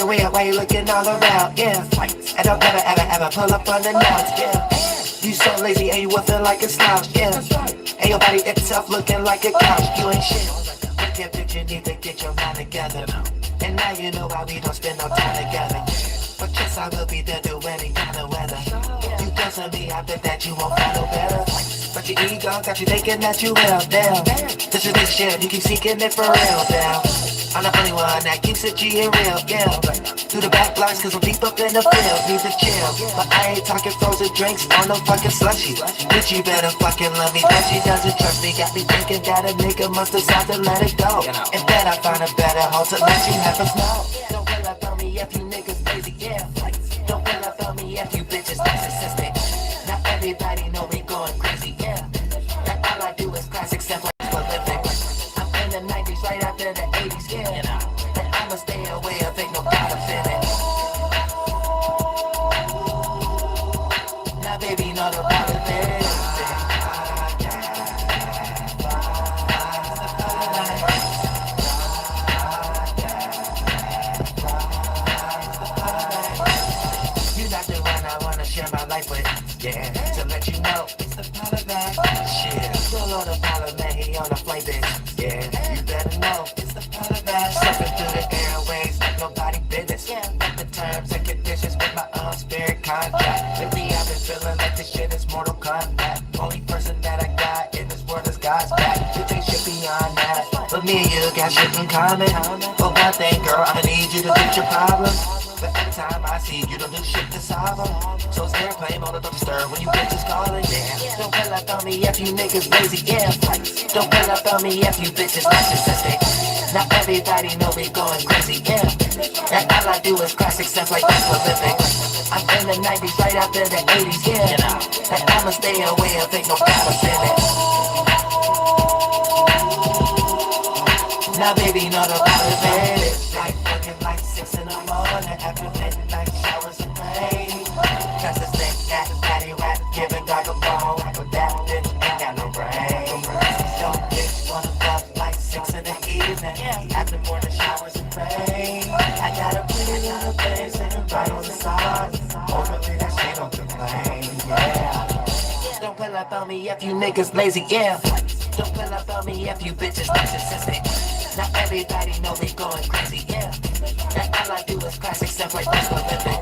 looking weird, why you looking all around? Yeah, and don't ever pull up unannounced. Yeah, you so lazy and you woofing like a slouch. Yeah, and your body itself looking like a couch. You ain't shit. Look at that, you need to get your mind together. And now you know why we don't spend no time together. But yes, I will be there through any kind of weather. You constantly out there that you won't find no better. But your ego got you thinking that you will. Damn, this is this shit, you keep seeking it for real. Damn, I'm the only one that keeps it G and real. Yeah, through the back blocks cause I'm deep up in the field. Need to chill, but I ain't talking frozen drinks on no fucking slushy. Bitch, you better fucking love me, but she doesn't trust me. Got me thinking that a nigga must decide to let it go. And bet I find a better hoe to let you have us know. Don't pull up on me if you niggas lazy, yeah. Don't pull up on me if you bitches narcissistic. Not everybody know we going crazy, yeah. That all I do is classic stuff like prolific. I'm in the 90s right after the 80s, yeah. And I'ma stay away if ain't no God of it. Now baby, know the problem is share my life with, yeah, to let you know it's the part of that shit. Doelowdapilotman, he on a flight bitch, yeah, you better know it's the part of that. Slipping through the airways like nobody business. Got the terms and conditions with my own spirit contract. Lately I've been feeling like this shit is Mortal Kombat. Only person that I got in this world is God's back. You take shit beyond that, but me and you got shit in common. But one thing, girl, I'ma need you to fix your problems. But every time I see you don't do shit to solve them. So it's airplane mode, don't disturb when you bitches calling, yeah. Don't pull up on me if you niggas lazy, yeah. Don't pull up on me if you bitches narcissistic. Not everybody know we going crazy, yeah. And all I do is classic stuff like that's prolific. I'm in the 90s right after the 80s, yeah. And I'ma stay away if ain't no God of it. Now baby, know the problem is like fucking like 6 in the morning after midnight showers and rain. Cause this thing got patty rap, giving dog a bone. But that bitch ain't got no brain. So bitch wanna fuck like 6 in the evening after morning showers and rain. I got a pretty little thing sitting right on the side. Hopefully that shit don't complain, yeah. Don't pull up on me if you niggas lazy, yeah. Don't pull up on me if you bitches narcissistic. Not everybody know we going crazy, yeah. And all I do is classic stuff like that's prolific.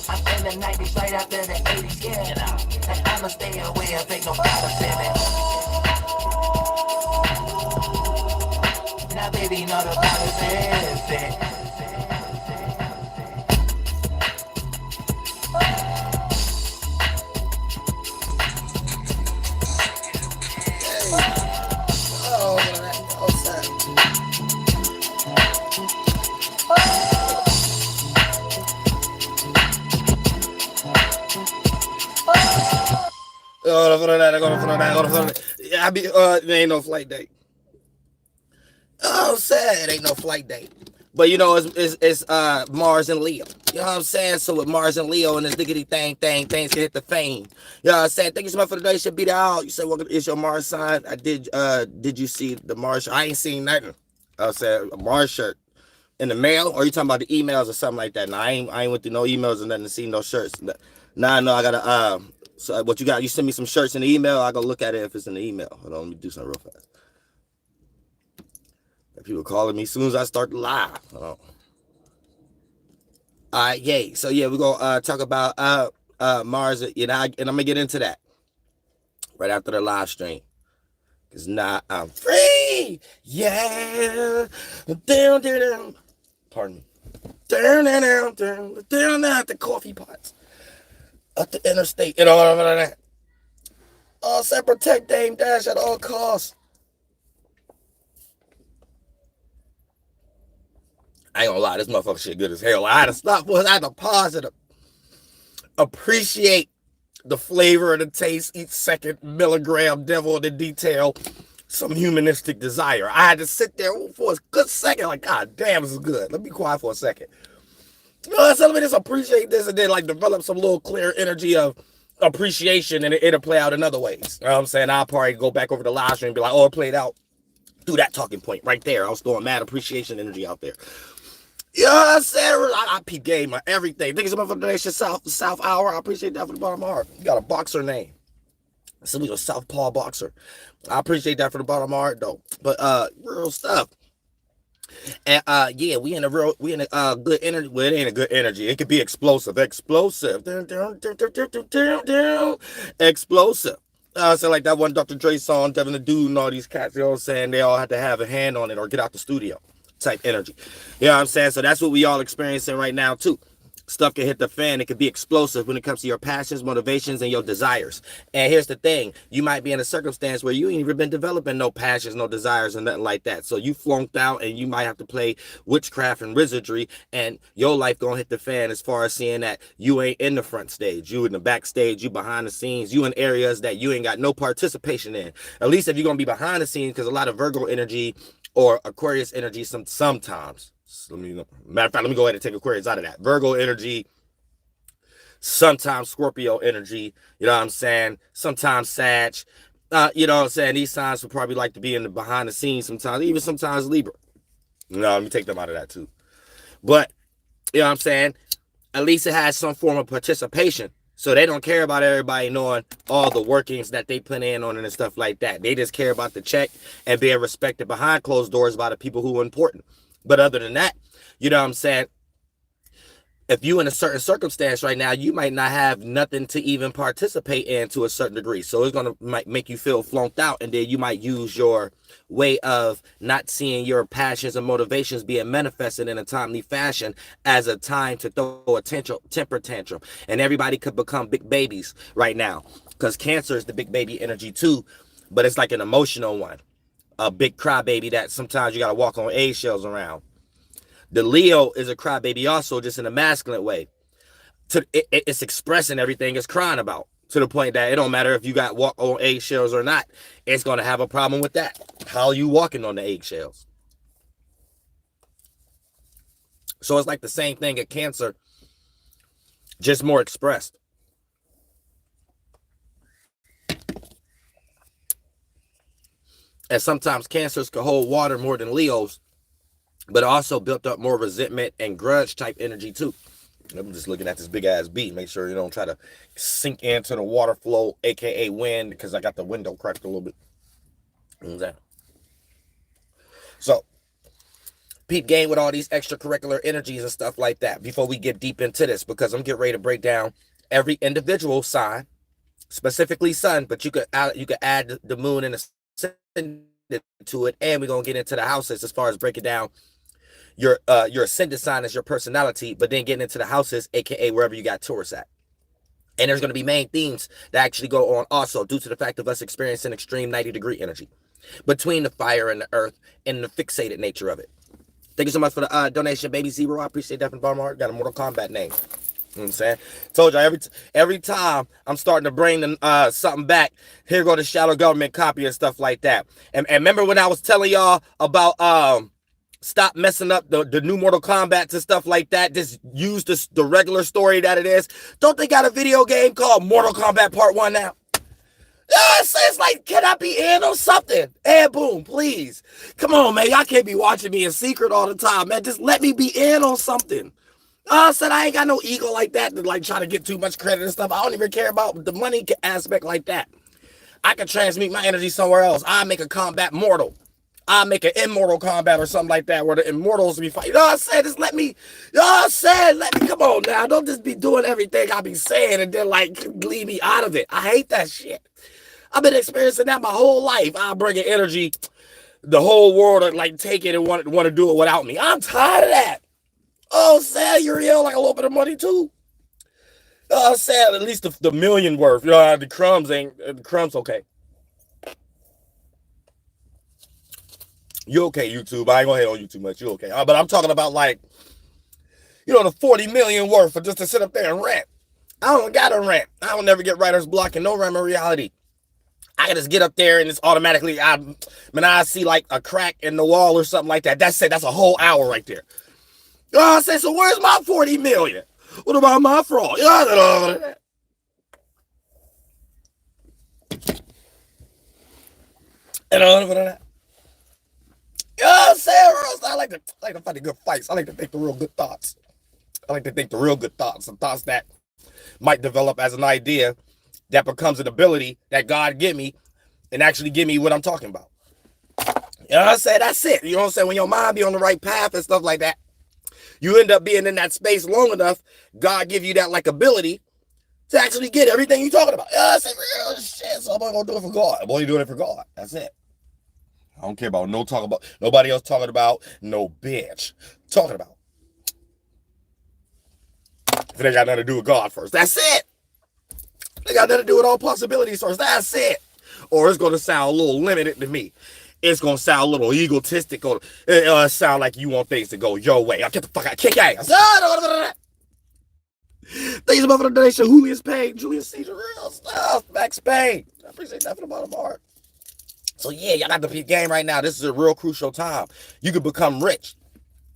I'm in the 90s right after the 80s, yeah. And I'ma stay away if ain't no God of it. Now baby, know the problem is it. Yeah, there ain't no flight date. Oh, sad, it ain't no flight date. But you know, it's Mars and Leo. You know what I'm saying? So with Mars and Leo and this diggity things can hit the fame. You know what I'm saying? Thank you so much for the day. Should be there out. You said, well, it's your Mars sign. I did you see the Mars shirt? I ain't seen nothing. I said a Mars shirt in the mail, or you talking about the emails or something like that? No, I ain't went through no emails or nothing to see no shirts. Nah, no, I gotta so what you got? You send me some shirts in the email. I go look at it if it's in the email. Hold on, let me do something real fast. People calling me as soon as I start the live. All right, yay. So yeah, we're gonna talk about Mars, you know, and I'm gonna get into that right after the live stream. Cause now I'm free. Yeah. Down. Pardon me. Down at the coffee pots. Up the interstate, you know what I mean? Oh, say protect Dame Dash at all costs. I ain't gonna lie, this motherfucker shit good as hell. I had to stop, I had to pause and appreciate the flavor and the taste, each second milligram, devil in the detail, some humanistic desire. I had to sit there for a good second, like, God damn, this is good. Let me be quiet for a second. You know, so let me just appreciate this and then like develop some little clear energy of appreciation, and it'll play out in other ways. You know what I'm saying? I'll probably go back over the live stream and be like, oh, it played out through that talking point right there. I was throwing mad appreciation energy out there. You know what I'm saying? I peep game on everything. Thank you so much for the donation, South Hour. I appreciate that from the bottom of my heart. You got a boxer name. So we a Southpaw boxer. I appreciate that from the bottom of my heart though. But real stuff. And yeah, we in a good energy. Well, it ain't a good energy. It could be explosive. Explosive. Explosive. So like that one Dr. Dre song, Devin the Dude and all these cats, you know what I'm saying? They all had to have a hand on it or get out the studio type energy. You know what I'm saying? So that's what we all experiencing right now too. Stuff can hit the fan. It can be explosive when it comes to your passions, motivations, and your desires. And here's the thing. You might be in a circumstance where you ain't even been developing no passions, no desires, and nothing like that. So you flunked out and you might have to play witchcraft and wizardry, and your life gonna hit the fan as far as seeing that you ain't in the front stage. You in the backstage, you behind the scenes, you in areas that you ain't got no participation in. At least if you're gonna be behind the scenes, because a lot of Virgo energy or Aquarius energy sometimes. Matter of fact, let me go ahead and take Aquarius out of that. Virgo energy, sometimes Scorpio energy, you know what I'm saying? Sometimes Sag, you know what I'm saying? These signs would probably like to be in the behind the scenes sometimes, even sometimes Libra. You know, let me take them out of that too. But, you know what I'm saying? At least it has some form of participation. So they don't care about everybody knowing all the workings that they put in on it and stuff like that. They just care about the check and being respected behind closed doors by the people who are important. But other than that, you know what I'm saying? If you in a certain circumstance right now, you might not have nothing to even participate in to a certain degree. So it's going to might make you feel flunked out. And then you might use your way of not seeing your passions and motivations being manifested in a timely fashion as a time to throw a temper tantrum. And everybody could become big babies right now, because Cancer is the big baby energy too, but it's like an emotional one. A big crybaby that sometimes you got to walk on eggshells around. The Leo is a crybaby also, just in a masculine way. It's expressing everything it's crying about, to the point that it don't matter if you got walk on eggshells or not. It's going to have a problem with that. How are you walking on the eggshells? So it's like the same thing at Cancer, just more expressed. And sometimes Cancers can hold water more than Leos, but also built up more resentment and grudge type energy too. I'm just looking at this big ass beat. Make sure you don't try to sink into the water flow, aka wind, because I got the window cracked a little bit. So, peep game with all these extracurricular energies and stuff like that before we get deep into this, because I'm getting ready to break down every individual sign, specifically Sun, but you could add the moon and the to it, and we're gonna get into the houses as far as breaking down your ascendant sign as your personality, but then getting into the houses, aka wherever you got Taurus at. And there's going to be main themes that actually go on also, due to the fact of us experiencing extreme 90-degree energy between the fire and the earth and the fixated nature of it. Thank you so much for the donation, Baby Zero. I appreciate that from the bottom of my heart. Got a Mortal Kombat name. You know what I'm saying? Told y'all every time I'm starting to bring something back, here go the shadow government copy and stuff like that. And remember when I was telling y'all about stop messing up the new Mortal Kombat and stuff like that. Just use the regular story that it is. Don't they got a video game called Mortal Kombat Part 1 now? It's like, can I be in on something? And boom, please. Come on, man. Y'all can't be watching me in secret all the time, man. Just let me be in on something. I said I ain't got no ego like that to like try to get too much credit and stuff. I don't even care about the money aspect like that. I can transmute my energy somewhere else. I make a combat mortal. I make an immortal combat or something like that where the immortals be fighting. You know what I'm saying? Just let me, you know what I'm saying? Let me, come on now. Don't just be doing everything I be saying and then like leave me out of it. I hate that shit. I've been experiencing that my whole life. I bring an energy, the whole world like take it and want to do it without me. I'm tired of that. Oh, sad Uriel, like a little bit of money too. Sad, at least the million worth. You know, the crumbs okay. You okay, YouTube? I ain't gonna hate on you too much. You okay? But I'm talking about like, you know, the 40 million worth for just to sit up there and rant. I don't gotta rant. I don't never get writer's block and no rhyme or reality. I can just get up there and it's automatically, when I see like a crack in the wall or something like that, that's it. That's a whole hour right there. You know what I'm saying? So where's my 40 million? What about my fraud? You know what I'm saying? I like to fight the good fights. I like to think the real good thoughts. I like to think the real good thoughts, some thoughts that might develop as an idea that becomes an ability that God give me and actually give me what I'm talking about. You know what I'm saying? That's it. You know what I'm saying? When your mind be on the right path and stuff like that, you end up being in that space long enough, God give you that like ability to actually get everything you're talking about. Yeah, that's real shit. So I'm only gonna do it for God. I'm only doing it for God. That's it. I don't care about nobody else talking about no bitch. Talking about. If it ain't got nothing to do with God first. That's it. They got nothing to do with all possibilities first. That's it. Or it's gonna sound a little limited to me. It's gonna sound a little egotistic, or sound like you want things to go your way. I'll get the fuck out, kick ass. Thanks about the donation. Julius Payne, Julius Caesar, real stuff. Max Payne. I appreciate that from the bottom of my heart. So yeah, y'all got the peak game right now. This is a real crucial time. You could become rich,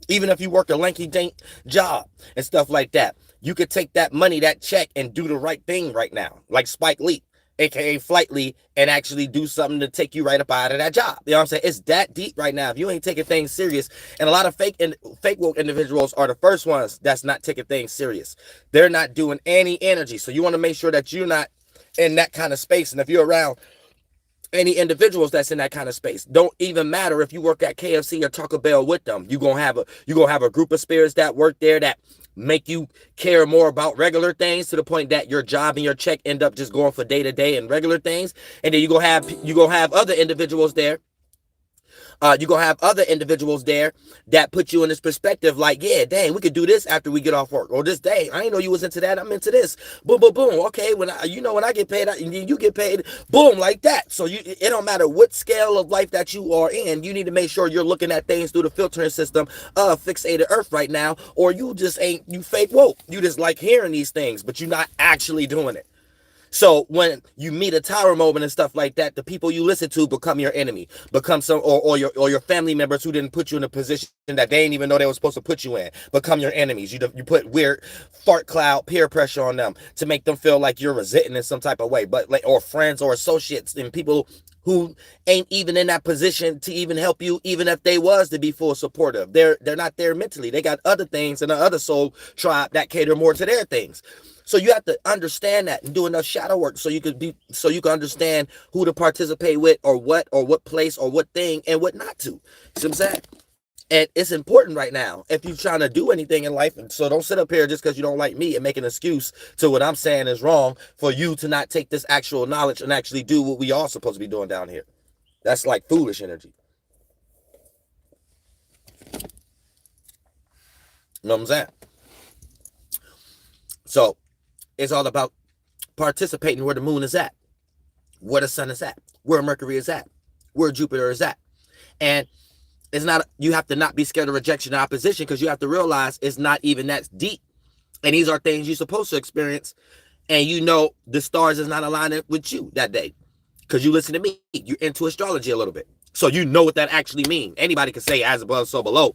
even if you work a lanky dink job and stuff like that. You could take that money, that check, and do the right thing right now, like Spike Lee, aka Flight Lee, and actually do something to take you right up out of that job. You know what I'm saying? It's that deep right now. If you ain't taking things serious, and a lot of fake woke individuals are the first ones that's not taking things serious. They're not doing any energy. So you want to make sure that you're not in that kind of space. And if you're around any individuals that's in that kind of space, don't even matter if you work at KFC or Taco Bell with them. You're gonna have a group of spirits that work there that make you care more about regular things, to the point that your job and your check end up just going for day to day and regular things. And then you gonna have other individuals there. You're going to have other individuals there that put you in this perspective like, yeah, dang, we could do this after we get off work. Or this day, I didn't know you was into that. I'm into this. Boom, boom, boom. Okay, when I get paid, you get paid. Boom, like that. So it don't matter what scale of life that you are in. You need to make sure you're looking at things through the filtering system of Fixated Earth right now. Or you just ain't, you fake woke. You just like hearing these things, but you're not actually doing it. So when you meet a tower moment and stuff like that, the people you listen to become your enemy, become or your family members who didn't put you in a position that they didn't even know they were supposed to put you in, become your enemies. You put weird fart cloud peer pressure on them to make them feel like you're resenting in some type of way, but like, or friends or associates and people who ain't even in that position to even help you, even if they was to be full supportive. They're not there mentally. They got other things in the other soul tribe that cater more to their things. So you have to understand that and do enough shadow work so you can understand who to participate with, or what place or what thing and what not to. See what I'm saying? And it's important right now if you're trying to do anything in life. And so don't sit up here just because you don't like me and make an excuse to what I'm saying is wrong for you to not take this actual knowledge and actually do what we all supposed to be doing down here. That's like foolish energy. You know what I'm saying? So it's all about participating where the moon is at, where the sun is at, where Mercury is at, where Jupiter is at. And it's not, you have to not be scared of rejection and opposition, because you have to realize it's not even that deep. And these are things you're supposed to experience. And you know the stars is not aligning with you that day, because you listen to me. You're into astrology a little bit. So you know what that actually means. Anybody can say as above, so below.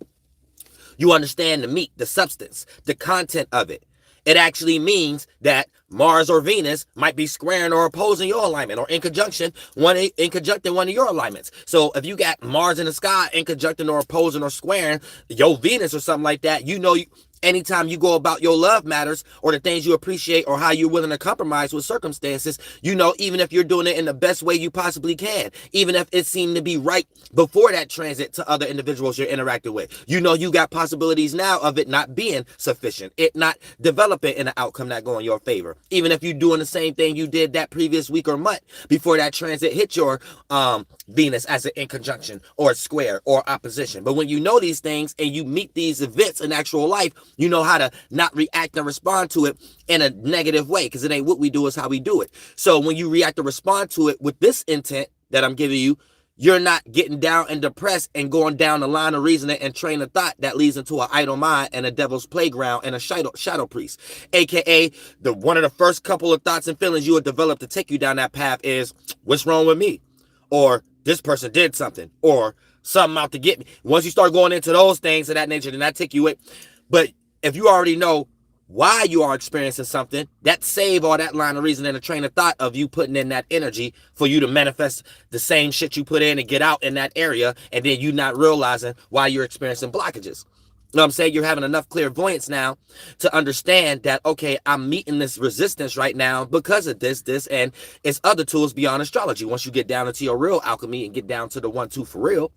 You understand the meat, the substance, the content of it. It actually means that Mars or Venus might be squaring or opposing your alignment, or in conjuncting one of your alignments. So if you got Mars in the sky in conjuncting or opposing or squaring your Venus or something like that, you know, anytime you go about your love matters or the things you appreciate or how you're willing to compromise with circumstances, you know, even if you're doing it in the best way you possibly can, even if it seemed to be right before that transit to other individuals you're interacting with, you know, you got possibilities now of it not being sufficient, it not developing in an outcome that go in your favor. Even if you're doing the same thing you did that previous week or month before that transit hit your Venus as an in conjunction or square or opposition. But when you know these things and you meet these events in actual life, you know how to not react and respond to it in a negative way, because it ain't what we do, is how we do it. So when you react or respond to it with this intent that I'm giving you, you're not getting down and depressed and going down the line of reasoning and train of thought that leads into an idle mind and a devil's playground and a shadow priest. AKA, one of the first couple of thoughts and feelings you would develop to take you down that path is, what's wrong with me? Or this person did something, or something out to get me. Once you start going into those things of that nature, then that take you in. But if you already know why you are experiencing something, that save all that line of reason and a train of thought of you putting in that energy for you to manifest the same shit you put in and get out in that area, and then you not realizing why you're experiencing blockages. You know what I'm saying? You're having enough clairvoyance now to understand that, okay, I'm meeting this resistance right now because of this, and it's other tools beyond astrology. Once you get down into your real alchemy and get down to the 1-2 for real,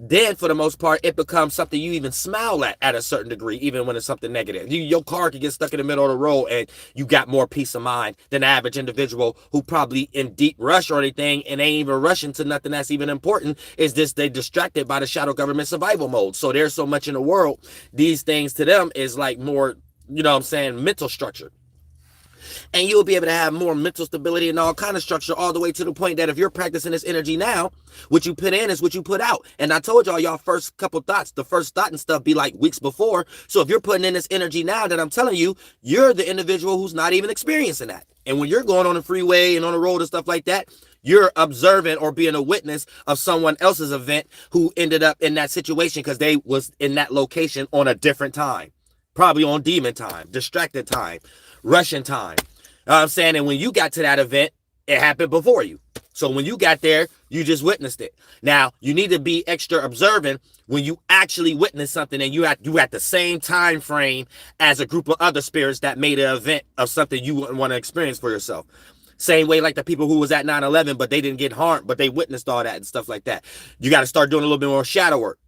then for the most part, it becomes something you even smile at a certain degree, even when it's something negative. Your car can get stuck in the middle of the road and you got more peace of mind than the average individual who probably in deep rush or anything and ain't even rushing to nothing that's even important. Is this they distracted by the shadow government survival mode. So there's so much in the world. These things to them is like more, you know what I'm saying, mental structure. And you'll be able to have more mental stability and all kind of structure all the way to the point that if you're practicing this energy now, what you put in is what you put out. And I told y'all first couple thoughts, the first thought and stuff be like weeks before. So if you're putting in this energy now, that I'm telling you, you're the individual who's not even experiencing that. And when you're going on the freeway and on the road and stuff like that, you're observing or being a witness of someone else's event who ended up in that situation because they was in that location on a different time. Probably on demon time, distracted time, Russian time. You know what I'm saying? And when you got to that event, it happened before you. So when you got there, you just witnessed it. Now, you need to be extra observant when you actually witness something and you at the same time frame as a group of other spirits that made an event of something you wouldn't want to experience for yourself. Same way like the people who was at 9/11, but they didn't get harmed, but they witnessed all that and stuff like that. You got to start doing a little bit more shadow work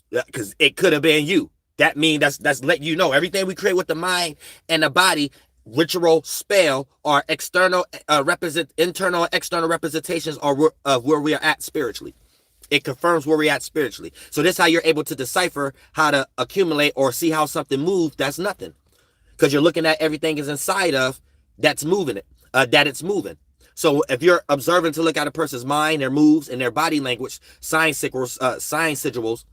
because it could have been you. That means that's letting you know everything we create with the mind and the body, ritual, spell, are external internal and external representations of where we are at spiritually. It confirms where we're at spiritually. So this is how you're able to decipher how to accumulate or see how something moves. That's nothing. Because you're looking at everything is inside of that's moving it, that it's moving. So if you're observing to look at a person's mind, their moves, and their body language, sign sigils,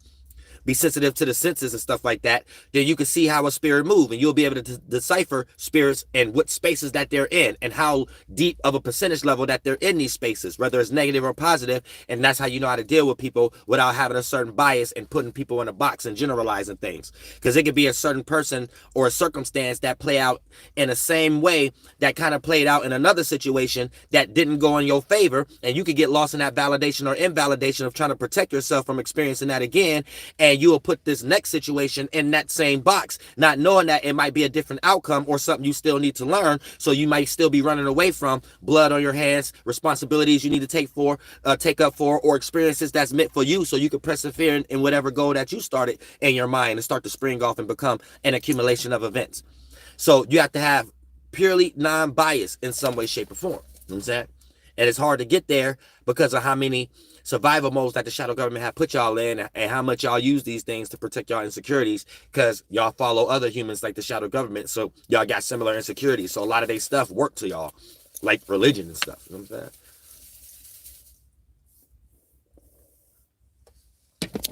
be sensitive to the senses and stuff like that, then you can see how a spirit move and you'll be able to decipher spirits and what spaces that they're in and how deep of a percentage level that they're in these spaces, whether it's negative or positive. And that's how you know how to deal with people without having a certain bias and putting people in a box and generalizing things. Because it could be a certain person or a circumstance that play out in the same way that kind of played out in another situation that didn't go in your favor. And you could get lost in that validation or invalidation of trying to protect yourself from experiencing that again. And you will put this next situation in that same box, not knowing that it might be a different outcome or something you still need to learn. So you might still be running away from blood on your hands, responsibilities you need to take up for, or experiences that's meant for you so you can persevere in whatever goal that you started in your mind and start to spring off and become an accumulation of events. So you have to have purely non-bias in some way, shape, or form. You know what I'm saying? And it's hard to get there because of how many survival modes that the shadow government have put y'all in and how much y'all use these things to protect y'all insecurities, because y'all follow other humans like the shadow government. So y'all got similar insecurities. So a lot of their stuff work to y'all, like religion and stuff. You know what I'm saying?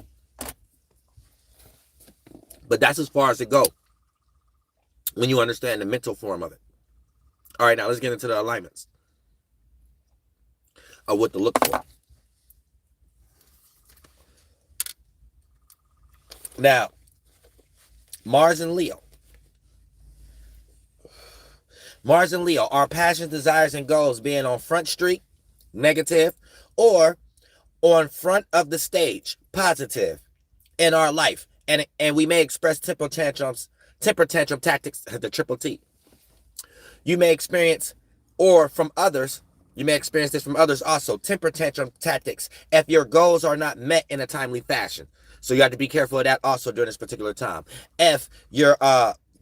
But that's as far as it go when you understand the mental form of it. All right, now let's get into the alignments of what to look for. Now, Mars and Leo. Mars and Leo, our passions, desires, and goals being on Front Street, negative, or on front of the stage, positive, in our life. And we may express temper tantrum tactics, the triple T. You may experience, or from others, you may experience this from others also, temper tantrum tactics, if your goals are not met in a timely fashion. So you have to be careful of that also during this particular time. If you're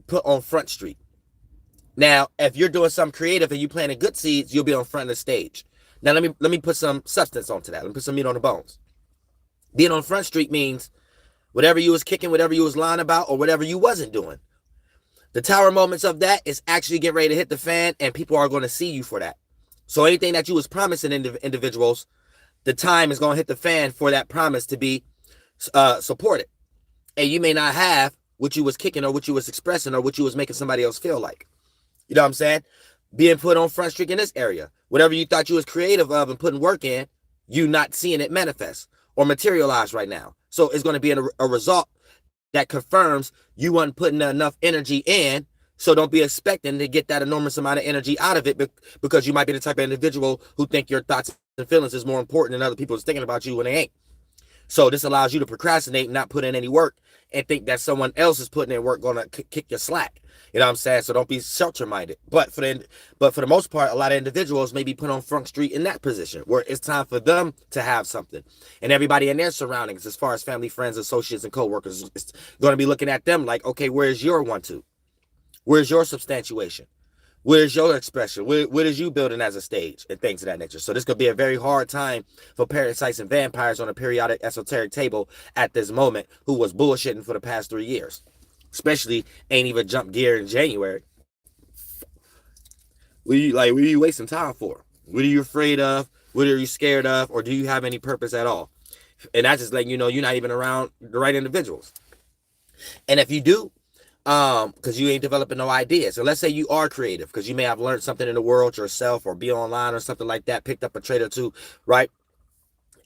put on Front Street. Now, if you're doing something creative and you planting good seeds, you'll be on front of the stage. Now, let me put some substance onto that. Let me put some meat on the bones. Being on Front Street means whatever you was kicking, whatever you was lying about, or whatever you wasn't doing. The tower moments of that is actually getting ready to hit the fan, and people are going to see you for that. So anything that you was promising individuals, the time is going to hit the fan for that promise to be supported. And you may not have what you was kicking or what you was expressing or what you was making somebody else feel like. You know what I'm saying? Being put on Front Street in this area. Whatever you thought you was creative of and putting work in, you not seeing it manifest or materialize right now. So it's going to be a result that confirms you weren't putting enough energy in So don't be expecting to get that enormous amount of energy out of it, because you might be the type of individual who think your thoughts and feelings is more important than other people's thinking about you when they ain't. So this allows you to procrastinate and not put in any work and think that someone else is putting in work going to kick your slack. You know what I'm saying? So don't be shelter-minded. But for the most part, a lot of individuals may be put on front street in that position where it's time for them to have something. And everybody in their surroundings, as far as family, friends, associates, and co-workers, is going to be looking at them like, okay, where's your one-two? Where's your substantiation? Where's your expression? What is you building as a stage and things of that nature? So this could be a very hard time for parasites and vampires on a periodic esoteric table at this moment who was bullshitting for the past 3 years. Especially ain't even jumped gear in January. What are you wasting time for? What are you afraid of? What are you scared of? Or do you have any purpose at all? And that's just letting you know you're not even around the right individuals. And if you do, because you ain't developing no ideas. So let's say you are creative, because you may have learned something in the world yourself or be online or something like that, picked up a trade or two, right?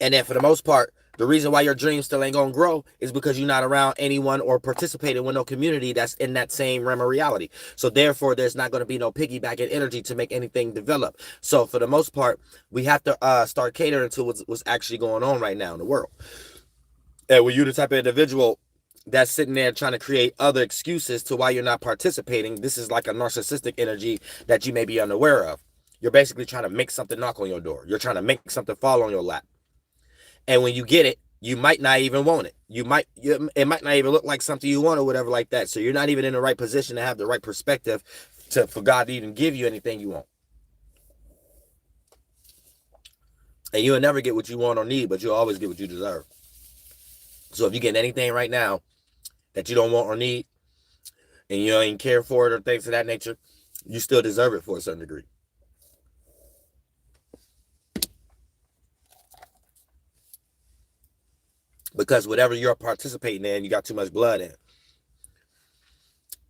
And then for the most part, the reason why your dreams still ain't gonna grow is because you're not around anyone or participating with no community that's in that same realm of reality. So therefore, there's not gonna be no piggybacking energy to make anything develop. So for the most part, we have to start catering to what's actually going on right now in the world. And when you're the type of individual that's sitting there trying to create other excuses to why you're not participating, this is like a narcissistic energy that you may be unaware of. You're basically trying to make something knock on your door. You're trying to make something fall on your lap. And when you get it, you might not even want it. It might not even look like something you want or whatever like that. So you're not even in the right position to have the right perspective for God to even give you anything you want. And you'll never get what you want or need, but you'll always get what you deserve. So if you get anything right now that you don't want or need, and you don't even care for it or things of that nature, you still deserve it for a certain degree. Because whatever you're participating in, you got too much blood in.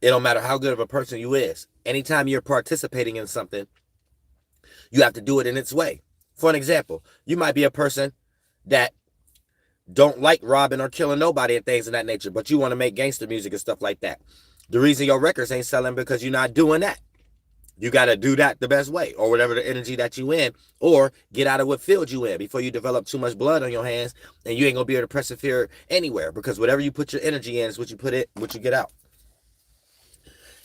It don't matter how good of a person you is. Anytime you're participating in something, you have to do it in its way. For an example, you might be a person that don't like robbing or killing nobody and things of that nature, but you want to make gangster music and stuff like that. The reason your records ain't selling because you're not doing that. You got to do that the best way, or whatever the energy that you in, or get out of what field you in before you develop too much blood on your hands, and you ain't gonna be able to persevere anywhere, because whatever you put your energy in is what you get out.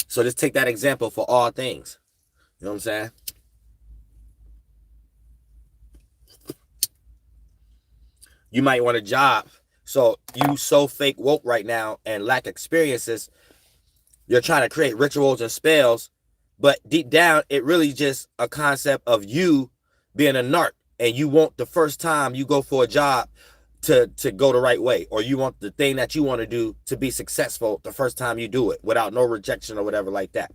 So just take that example for all things. You know what I'm saying? You might want a job. So you so fake woke right now and lack experiences. You're trying to create rituals and spells, but deep down, it really just a concept of you being a narc, and you want the first time you go for a job to go the right way, or you want the thing that you want to do to be successful the first time you do it without no rejection or whatever like that.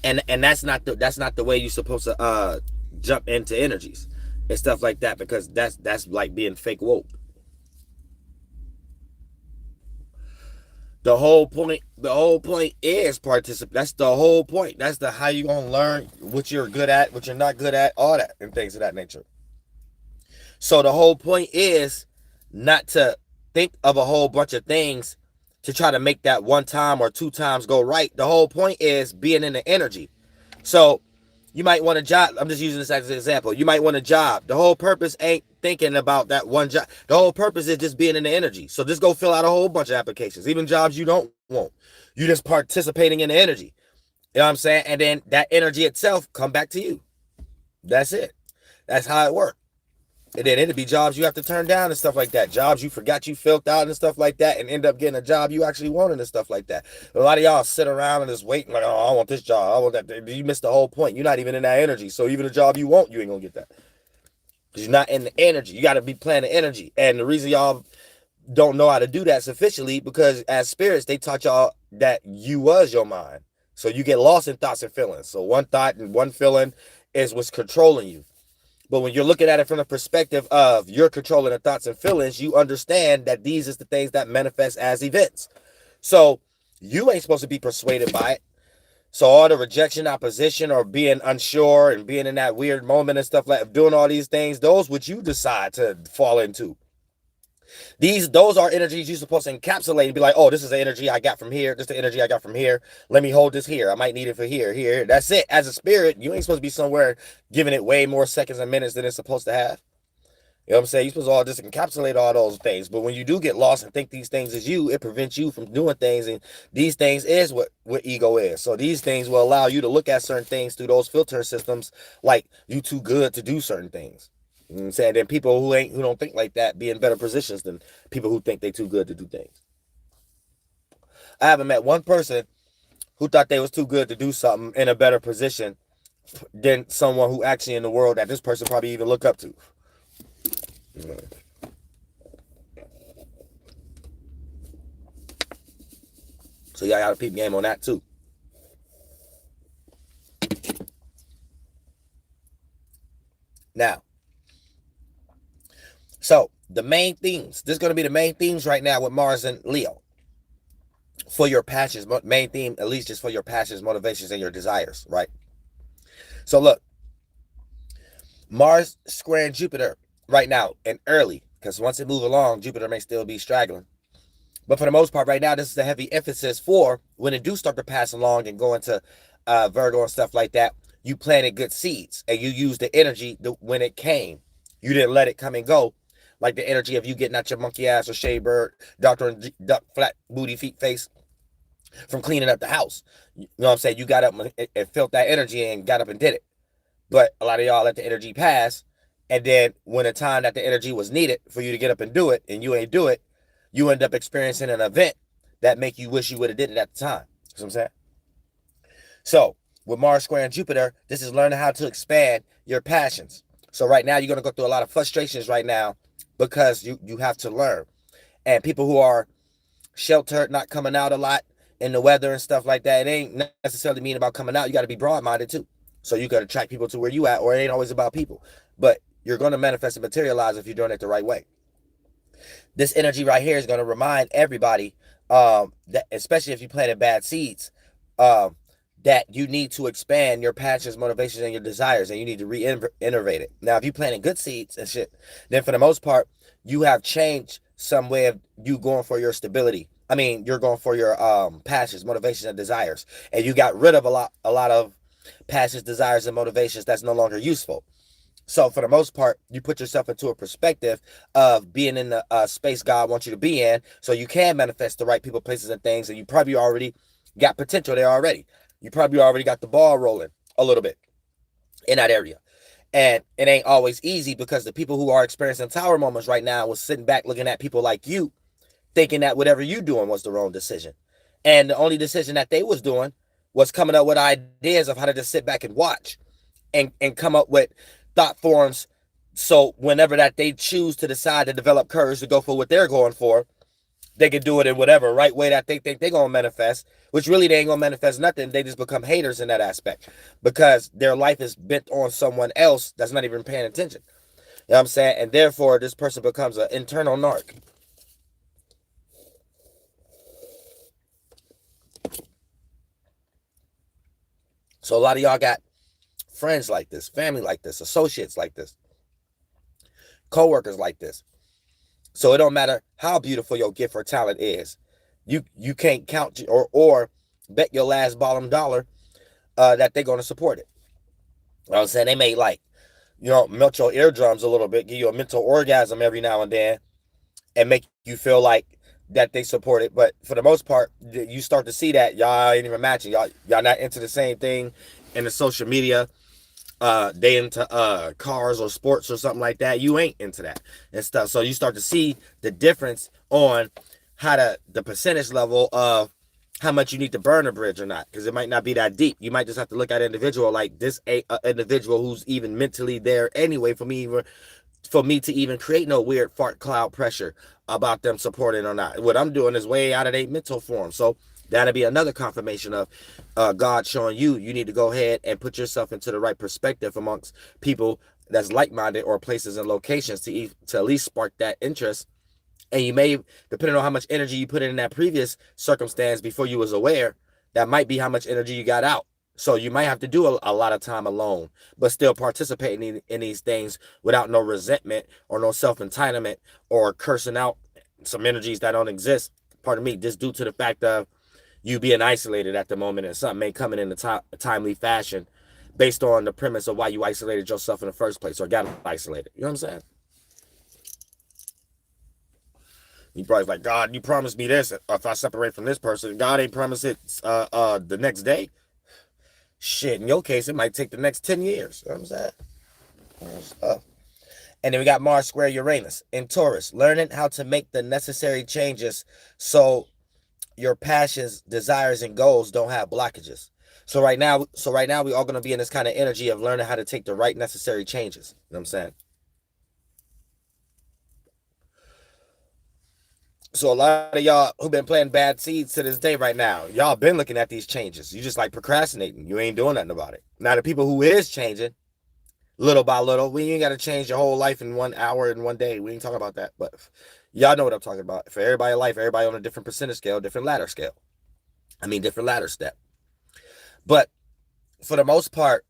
And that's not the way you're supposed to jump into energies and stuff like that, because that's like being fake woke. The whole point is participate. That's the whole point. That's how you gonna learn what you're good at, what you're not good at, all that and things of that nature. So the whole point is not to think of a whole bunch of things to try to make that one time or two times go right. The whole point is being in the energy. So you might want a job. I'm just using this as an example. You might want a job. The whole purpose ain't thinking about that one job. The whole purpose is just being in the energy. So just go fill out a whole bunch of applications, even jobs you don't want. You just participating in the energy. You know what I'm saying? And then that energy itself come back to you. That's it. That's how it works. And then it'd be jobs you have to turn down and stuff like that. Jobs you forgot you filled out and stuff like that, and end up getting a job you actually wanted and stuff like that. A lot of y'all sit around and just waiting like, oh, I want this job. I want that. You missed the whole point. You're not even in that energy. So even a job you want, you ain't gonna get that. Because you're not in the energy. You got to be playing the energy. And the reason y'all don't know how to do that sufficiently, because as spirits, they taught y'all that you was your mind. So you get lost in thoughts and feelings. So one thought and one feeling is what's controlling you. But when you're looking at it from the perspective of you're controlling the thoughts and feelings, you understand that these is the things that manifest as events. So you ain't supposed to be persuaded by it. So all the rejection, opposition, or being unsure and being in that weird moment and stuff like doing all these things, those which you decide to fall into. Those are energies you're supposed to encapsulate and be like, oh, this is the energy I got from here. This is the energy I got from here. Let me hold this here. I might need it for here. That's it. As a spirit, you ain't supposed to be somewhere giving it way more seconds and minutes than it's supposed to have. You know what I'm saying? You're supposed to all just encapsulate all those things. But when you do get lost and think these things is you, it prevents you from doing things. And these things is what ego is. So these things will allow you to look at certain things through those filter systems like you too good to do certain things. You know what I'm saying? Then people who don't think like that be in better positions than people who think they too good to do things. I haven't met one person who thought they was too good to do something in a better position than someone who actually in the world that this person probably even look up to. So y'all got a peep game on that too. Now, so the main themes, this is going to be the main themes right now with Mars and Leo. For your passions, main theme, at least just for your passions, motivations, and your desires, right? So look, Mars squaring Jupiter right now and early, because once it moves along, Jupiter may still be straggling. But for the most part right now, this is a heavy emphasis for when it do start to pass along and go into Virgo and stuff like that, you planted good seeds and you used the energy when it came. You didn't let it come and go. Like the energy of you getting out your monkey ass or shea bird, doctor and duck, flat booty, feet, face from cleaning up the house. You know what I'm saying? You got up and felt that energy and got up and did it. But a lot of y'all let the energy pass. And then when the time that the energy was needed for you to get up and do it, and you ain't do it, you end up experiencing an event that make you wish you would have did it at the time. You know what I'm saying? So with Mars squaring Jupiter, this is learning how to expand your passions. So right now, you're going to go through a lot of frustrations right now because you have to learn. And people who are sheltered, not coming out a lot in the weather and stuff like that, it ain't necessarily mean about coming out. You got to be broad-minded too. So you got to attract people to where you at, or it ain't always about people. But you're going to manifest and materialize if you're doing it the right way. This energy right here is going to remind everybody, that especially if you planted bad seeds, that you need to expand your passions, motivations, and your desires, and you need to re-innovate it. Now, if you planted good seeds and shit, then for the most part, you have changed some way of you going for your stability. I mean, you're going for your passions, motivations, and desires, and you got rid of a lot of passions, desires, and motivations that's no longer useful. So for the most part, you put yourself into a perspective of being in the space God wants you to be in, so you can manifest the right people, places, and things, and you probably already got potential there already. You probably already got the ball rolling a little bit in that area. And it ain't always easy because the people who are experiencing tower moments right now was sitting back looking at people like you, thinking that whatever you doing was the wrong decision. And the only decision that they was doing was coming up with ideas of how to just sit back and watch and come up with thought forms. So whenever that they choose to decide to develop courage to go for what they're going for, they can do it in whatever right way that they think they're going to manifest, which really they ain't going to manifest nothing. They just become haters in that aspect because their life is bent on someone else that's not even paying attention. You know what I'm saying? And therefore, this person becomes an internal narc. So a lot of y'all got friends like this, family like this, associates like this, co-workers like this. So it don't matter how beautiful your gift or talent is. You can't count or bet your last bottom dollar that they're going to support it. You know what I'm saying? They may melt your eardrums a little bit, give you a mental orgasm every now and then, and make you feel like that they support it. But for the most part, you start to see that y'all ain't even matching. Y'all not into the same thing in the social media. They into cars or sports or something like that. You ain't into that and stuff. So you start to see the difference on how the percentage level of how much you need to burn a bridge or not, because it might not be that deep. You might just have to look at an individual like this individual who's even mentally there anyway for me to even create no weird fart cloud pressure about them supporting or not. What I'm doing is way out of their mental form. So that'll be another confirmation of God showing you need to go ahead and put yourself into the right perspective amongst people that's like-minded or places and locations to at least spark that interest. And you may, depending on how much energy you put in that previous circumstance before you was aware, that might be how much energy you got out. So you might have to do a lot of time alone, but still participating in these things without no resentment or no self-entitlement or cursing out some energies that don't exist. Pardon me, just due to the fact of you being isolated at the moment and something may come in a timely fashion based on the premise of why you isolated yourself in the first place or got isolated. You know what I'm saying? You probably like, God, you promised me this. If I separate from this person, God ain't promised it the next day. Shit, in your case, it might take the next 10 years. You know what I'm saying? And then we got Mars square Uranus in Taurus, learning how to make the necessary changes so your passions, desires, and goals don't have blockages. So right now we all going to be in this kind of energy of learning how to take the right necessary changes. You know what I'm saying? So a lot of y'all who've been planting bad seeds to this day right now, y'all been looking at these changes. You just like procrastinating. You ain't doing nothing about it. Now the people who is changing, little by little, we ain't got to change your whole life in 1 hour and 1 day. We ain't talking about that. But y'all know what I'm talking about. For everybody in life, everybody on a different percentage scale, different ladder scale. Different ladder step. But for the most part,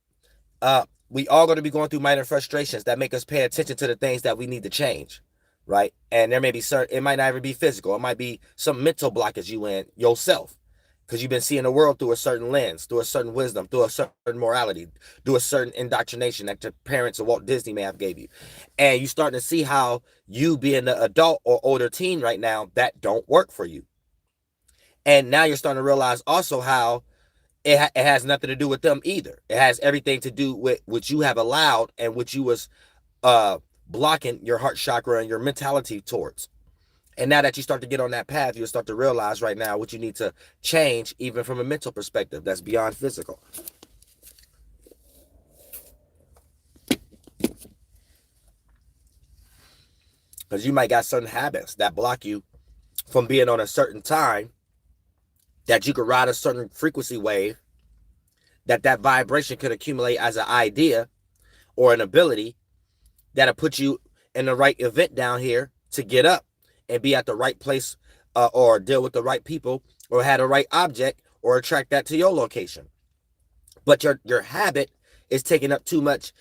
we all going to be going through minor frustrations that make us pay attention to the things that we need to change. Right. And there may be certain, it might not even be physical. It might be some mental blockage you in yourself because you've been seeing the world through a certain lens, through a certain wisdom, through a certain morality, through a certain indoctrination that your parents or Walt Disney may have gave you. And you starting to see how you being an adult or older teen right now, that don't work for you. And now you're starting to realize also how it has nothing to do with them either. It has everything to do with what you have allowed and what you was blocking your heart chakra and your mentality towards. And now that you start to get on that path, you'll start to realize right now what you need to change, even from a mental perspective that's beyond physical. Because you might got certain habits that block you from being on a certain time, that you could ride a certain frequency wave, that vibration could accumulate as an idea or an ability that'll put you in the right event down here to get up and be at the right place or deal with the right people or have the right object or attract that to your location. But your habit is taking up too much.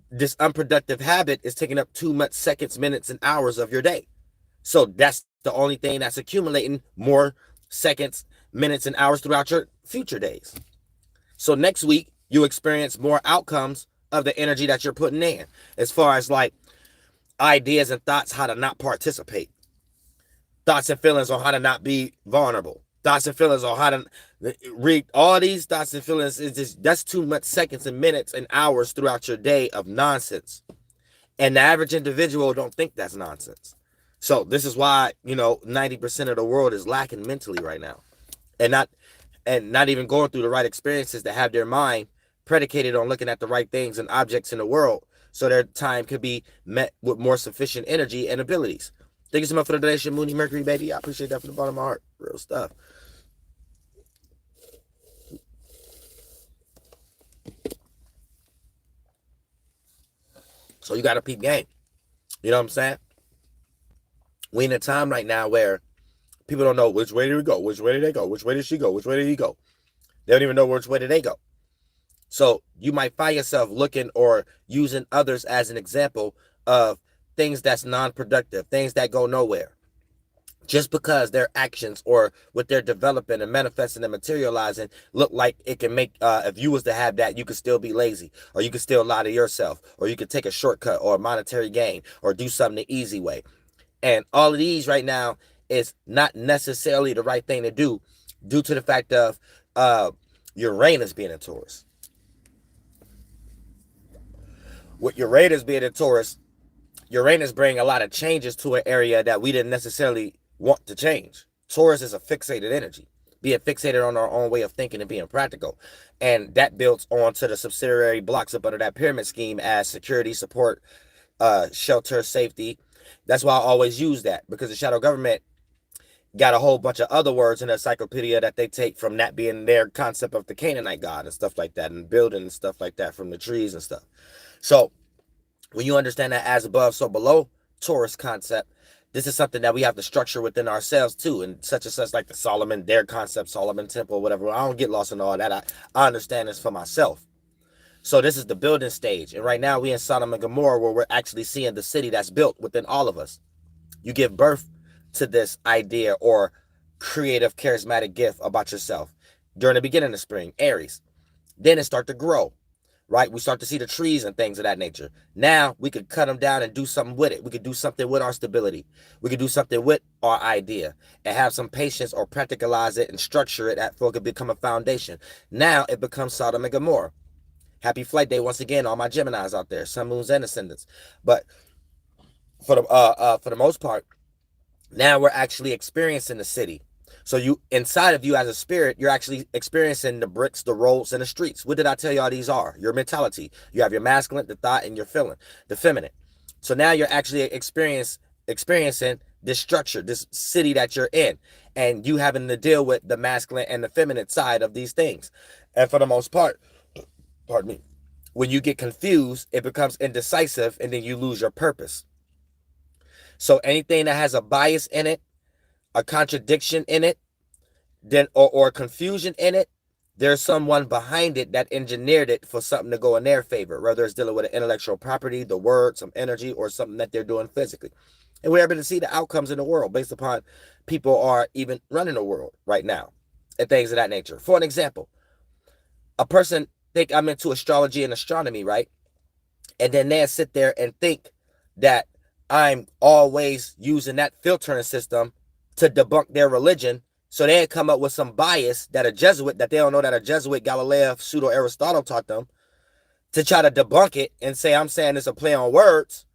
This unproductive habit is taking up too much seconds, minutes, and hours of your day. So that's the only thing that's accumulating more seconds, minutes, and hours throughout your future days. So next week, you experience more outcomes of the energy that you're putting in, as far as like ideas and thoughts how to not participate, thoughts and feelings on how to not be vulnerable, thoughts and feelings on how to read all these thoughts and feelings. Is just, that's too much seconds and minutes and hours throughout your day of nonsense. And the average individual don't think that's nonsense. So this is why, 90% of the world is lacking mentally right now, and not even going through the right experiences to have their mind predicated on looking at the right things and objects in the world, so their time could be met with more sufficient energy and abilities. Thank you so much for the donation, Mooney Mercury, baby. I appreciate that from the bottom of my heart. Real stuff. So you got to peep game. You know what I'm saying? We in a time right now where people don't know which way did we go, which way did they go, which way did she go, which way did he go. They don't even know which way did they go. So you might find yourself looking or using others as an example of things that's non-productive, things that go nowhere. Just because their actions or what they're developing and manifesting and materializing look like it can make, if you was to have that, you could still be lazy, or you could still lie to yourself, or you could take a shortcut or a monetary gain, or do something the easy way. And all of these right now is not necessarily the right thing to do, due to the fact of Uranus being in Taurus. With Uranus being in Taurus, Uranus bring a lot of changes to an area that we didn't necessarily want to change. Taurus is a fixated energy, being fixated on our own way of thinking and being practical. And that builds onto the subsidiary blocks up under that pyramid scheme as security, support, shelter, safety. That's why I always use that, because the shadow government got a whole bunch of other words in the encyclopedia that they take from that being their concept of the Canaanite God and stuff like that, and building and stuff like that from the trees and stuff. So when you understand that as above, so below Taurus concept, This is something that we have to structure within ourselves too, and such like the Solomon, their concept, Solomon Temple, whatever. I don't get lost in all that. I understand this for myself. So this is the building stage. And right now we in Sodom and Gomorrah, where we're actually seeing the city that's built within all of us. You give birth to this idea or creative, charismatic gift about yourself during the beginning of spring, Aries. Then it start to grow, right? We start to see the trees and things of that nature. Now we could cut them down and do something with it. We could do something with our stability. We could do something with our idea and have some patience or practicalize it and structure it for it could become a foundation. Now it becomes Sodom and Gomorrah. Happy flight day once again, all my Geminis out there, sun, moons, and ascendants. But for the most part, now we're actually experiencing the city. So you, inside of you as a spirit, you're actually experiencing the bricks, the roads, and the streets. What did I tell y'all these are? Your mentality. You have your masculine, the thought, and your feeling, the feminine. So now you're actually experiencing this structure, this city that you're in, and you having to deal with the masculine and the feminine side of these things. And for the most part, pardon me, when you get confused, it becomes indecisive, and then you lose your purpose. So anything that has a bias in it, a contradiction in it, then or confusion in it, there's someone behind it that engineered it for something to go in their favor, whether it's dealing with an intellectual property, the word, some energy, or something that they're doing physically. And we're able to see the outcomes in the world based upon people are even running the world right now and things of that nature. For an example, a person think I'm into astrology and astronomy, right? And then they'll sit there and think that I'm always using that filtering system to debunk their religion. So they come up with some bias that a Jesuit, that they don't know that a Jesuit, Galileo, pseudo Aristotle taught them, to try to debunk it and say, I'm saying it's a play on words.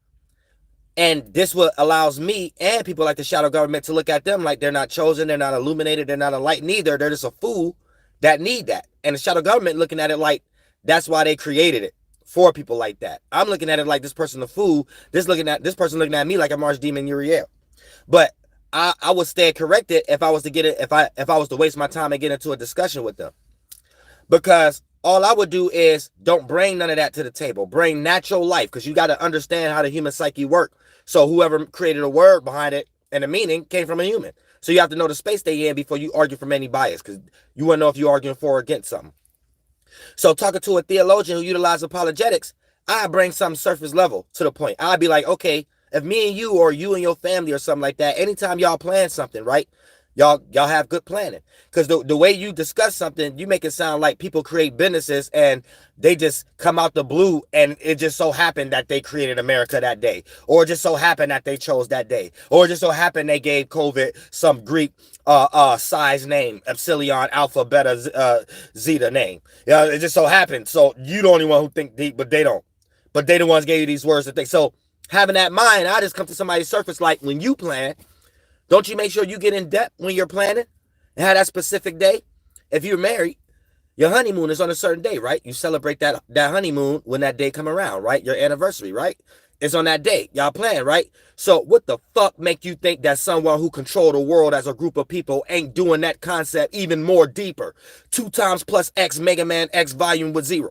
And this what allows me and people like the shadow government to look at them like they're not chosen, they're not illuminated, they're not enlightened either. They're just a fool that need that. And the shadow government looking at it like that's why they created it, for people like that. I'm looking at it like this person a fool. This person looking at me like a March demon Uriel. But I would stay corrected if I was to get it, if I was to waste my time and get into a discussion with them. Because all I would do is don't bring none of that to the table. Bring natural life, because you got to understand how the human psyche works. So whoever created a word behind it and the meaning came from a human. So you have to know the space they in before you argue from any bias, because you want to know if you're arguing for or against something. So talking to a theologian who utilizes apologetics, I bring something surface level to the point. I'd be like, okay, if me and you or you and your family or something like that, anytime y'all plan something, right? Y'all have good planning. Because the way you discuss something, you make it sound like people create businesses and they just come out the blue and it just so happened that they created America that day. Or it just so happened that they chose that day. Or it just so happened they gave COVID some Greek size name, epsilon, alpha, beta, zeta name. Yeah, it just so happened. So you the only one who think deep, but they don't. But they the ones gave you these words to think. So having that mind, I just come to somebody's surface like when you plan, don't you make sure you get in depth when you're planning and have that specific day? If you're married, your honeymoon is on a certain day, right? You celebrate that honeymoon when that day come around, right? Your anniversary, right? It's on that day. Y'all plan, right? So what the fuck make you think that someone who control the world as a group of people ain't doing that concept even more deeper? 2 times plus X Mega Man X volume with 0.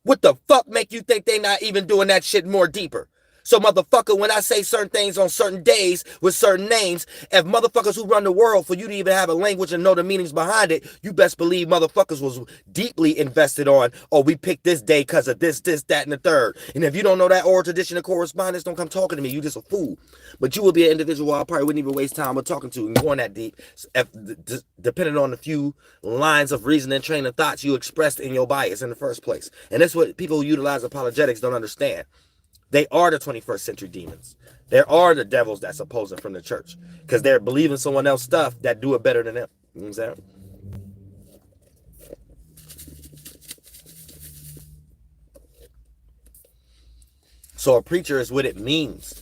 What the fuck make you think they not even doing that shit more deeper? So motherfucker, when I say certain things on certain days with certain names, if motherfuckers who run the world, for you to even have a language and know the meanings behind it, you best believe motherfuckers was deeply invested on, oh, we picked this day because of this, that, and the third. And if you don't know that oral tradition and correspondence, don't come talking to me. You just a fool. But you will be an individual I probably wouldn't even waste time with talking to and going that deep, depending on the few lines of reasoning and train of thoughts you expressed in your bias in the first place. And that's what people who utilize apologetics don't understand. They are the 21st century demons. There are the devils that's opposing from the church because they're believing someone else's stuff that do it better than them. You know what I'm saying? So a preacher is what it means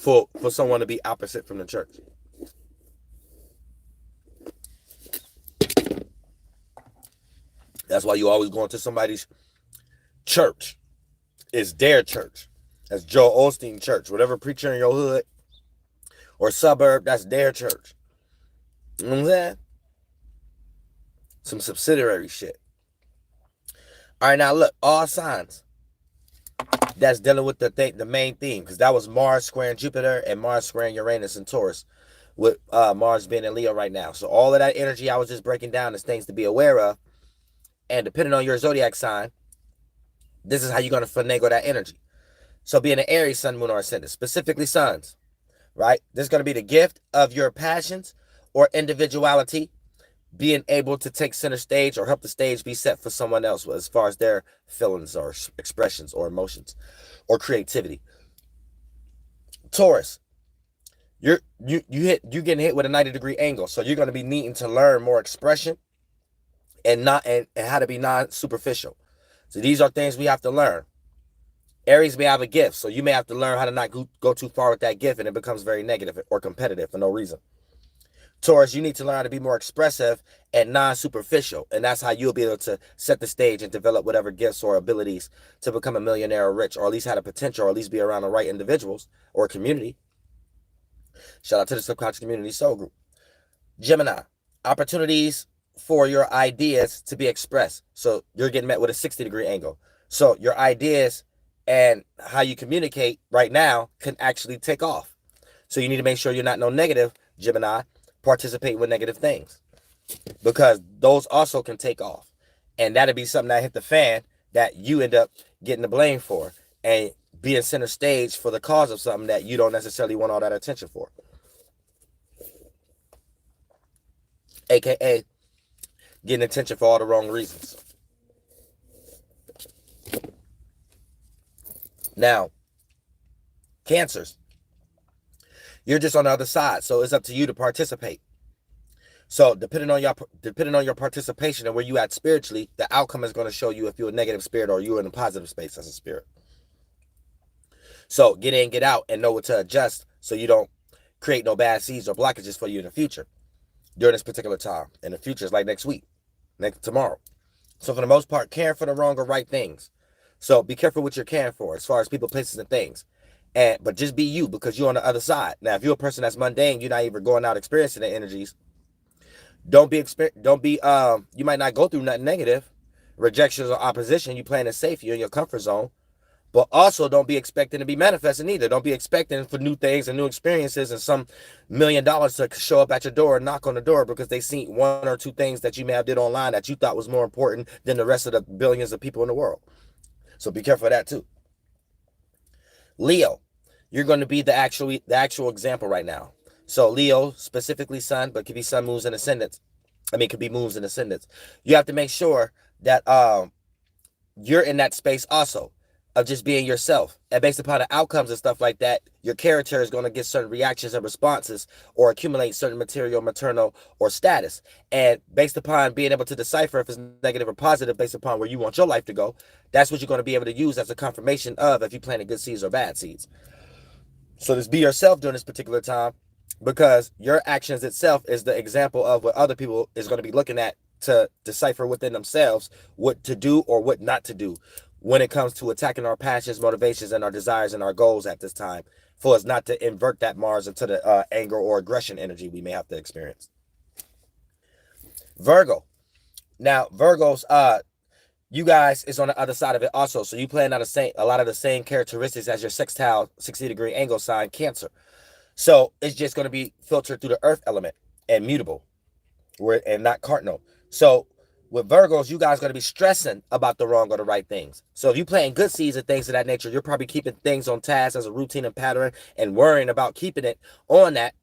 for someone to be opposite from the church. That's why you always go into somebody's church. It's their church. That's Joel Osteen church. Whatever preacher in your hood or suburb, that's their church. You know what I'm saying? Some subsidiary shit. All right, now look, all signs. that's dealing with the main theme, because that was Mars squaring Jupiter and Mars squaring Uranus and Taurus, with Mars being in Leo right now. So all of that energy I was just breaking down is things to be aware of, and depending on your zodiac sign, this is how you're going to finagle that energy. So being an Aries sun, moon, or ascendant, specifically suns, right? This is going to be the gift of your passions or individuality, being able to take center stage or help the stage be set for someone else as far as their feelings or expressions or emotions or creativity. Taurus, you're getting hit with a 90-degree angle, so you're going to be needing to learn more expression and how to be non-superficial. So these are things we have to learn. Aries may have a gift, so you may have to learn how to not go too far with that gift, and it becomes very negative or competitive for no reason. Taurus, you need to learn how to be more expressive and non-superficial, and that's how you'll be able to set the stage and develop whatever gifts or abilities to become a millionaire or rich, or at least have the potential, or at least be around the right individuals or community. Shout out to the Subconscious Community Soul Group. Gemini, opportunities for your ideas to be expressed. So you're getting met with a 60-degree angle. So your ideas and how you communicate right now can actually take off. So you need to make sure you're not no negative, Gemini, participate with negative things, because those also can take off. And that'll be something that hit the fan that you end up getting the blame for and being center stage for the cause of something that you don't necessarily want all that attention for. AKA getting attention for all the wrong reasons. Now, Cancers, you're just on the other side, so it's up to you to participate. So depending on your participation and where you at spiritually, the outcome is going to show you if you're a negative spirit or you're in a positive space as a spirit. So get in, get out, and know what to adjust so you don't create no bad seeds or blockages for you in the future during this particular time. And the future is like next week, tomorrow. So for the most part, caring for the wrong or right things. So be careful what you're caring for as far as people, places, and things. But just be you, because you're on the other side. Now, if you're a person that's mundane, you're not even going out experiencing the energies. You might not go through nothing negative, rejections or opposition. You playing it safe. You're in your comfort zone. But also don't be expecting to be manifesting either. Don't be expecting for new things and new experiences and some $1 million to show up at your door and knock on the door because they seen one or two things that you may have did online that you thought was more important than the rest of the billions of people in the world. So be careful of that too. Leo, you're going to be the actual example right now. So Leo, specifically sun, but could be sun, moons, and ascendants. Could be moons and ascendants. You have to make sure that you're in that space also of just being yourself. And based upon the outcomes and stuff like that, your character is going to get certain reactions and responses or accumulate certain material, maternal, or status. And based upon being able to decipher if it's negative or positive based upon where you want your life to go, that's what you're going to be able to use as a confirmation of if you planted good seeds or bad seeds. So just be yourself during this particular time, because your actions itself is the example of what other people is going to be looking at to decipher within themselves what to do or what not to do when it comes to attacking our passions, motivations, and our desires and our goals at this time, for us not to invert that Mars into the anger or aggression energy we may have to experience. Virgo. Now, Virgos, you guys is on the other side of it also. So you playing out a lot of the same characteristics as your sextile 60-degree angle sign, Cancer. So it's just going to be filtered through the earth element and mutable, and not cardinal. So with Virgos, you guys are going to be stressing about the wrong or the right things. So if you're playing good seeds and things of that nature, you're probably keeping things on task as a routine and pattern and worrying about keeping it on that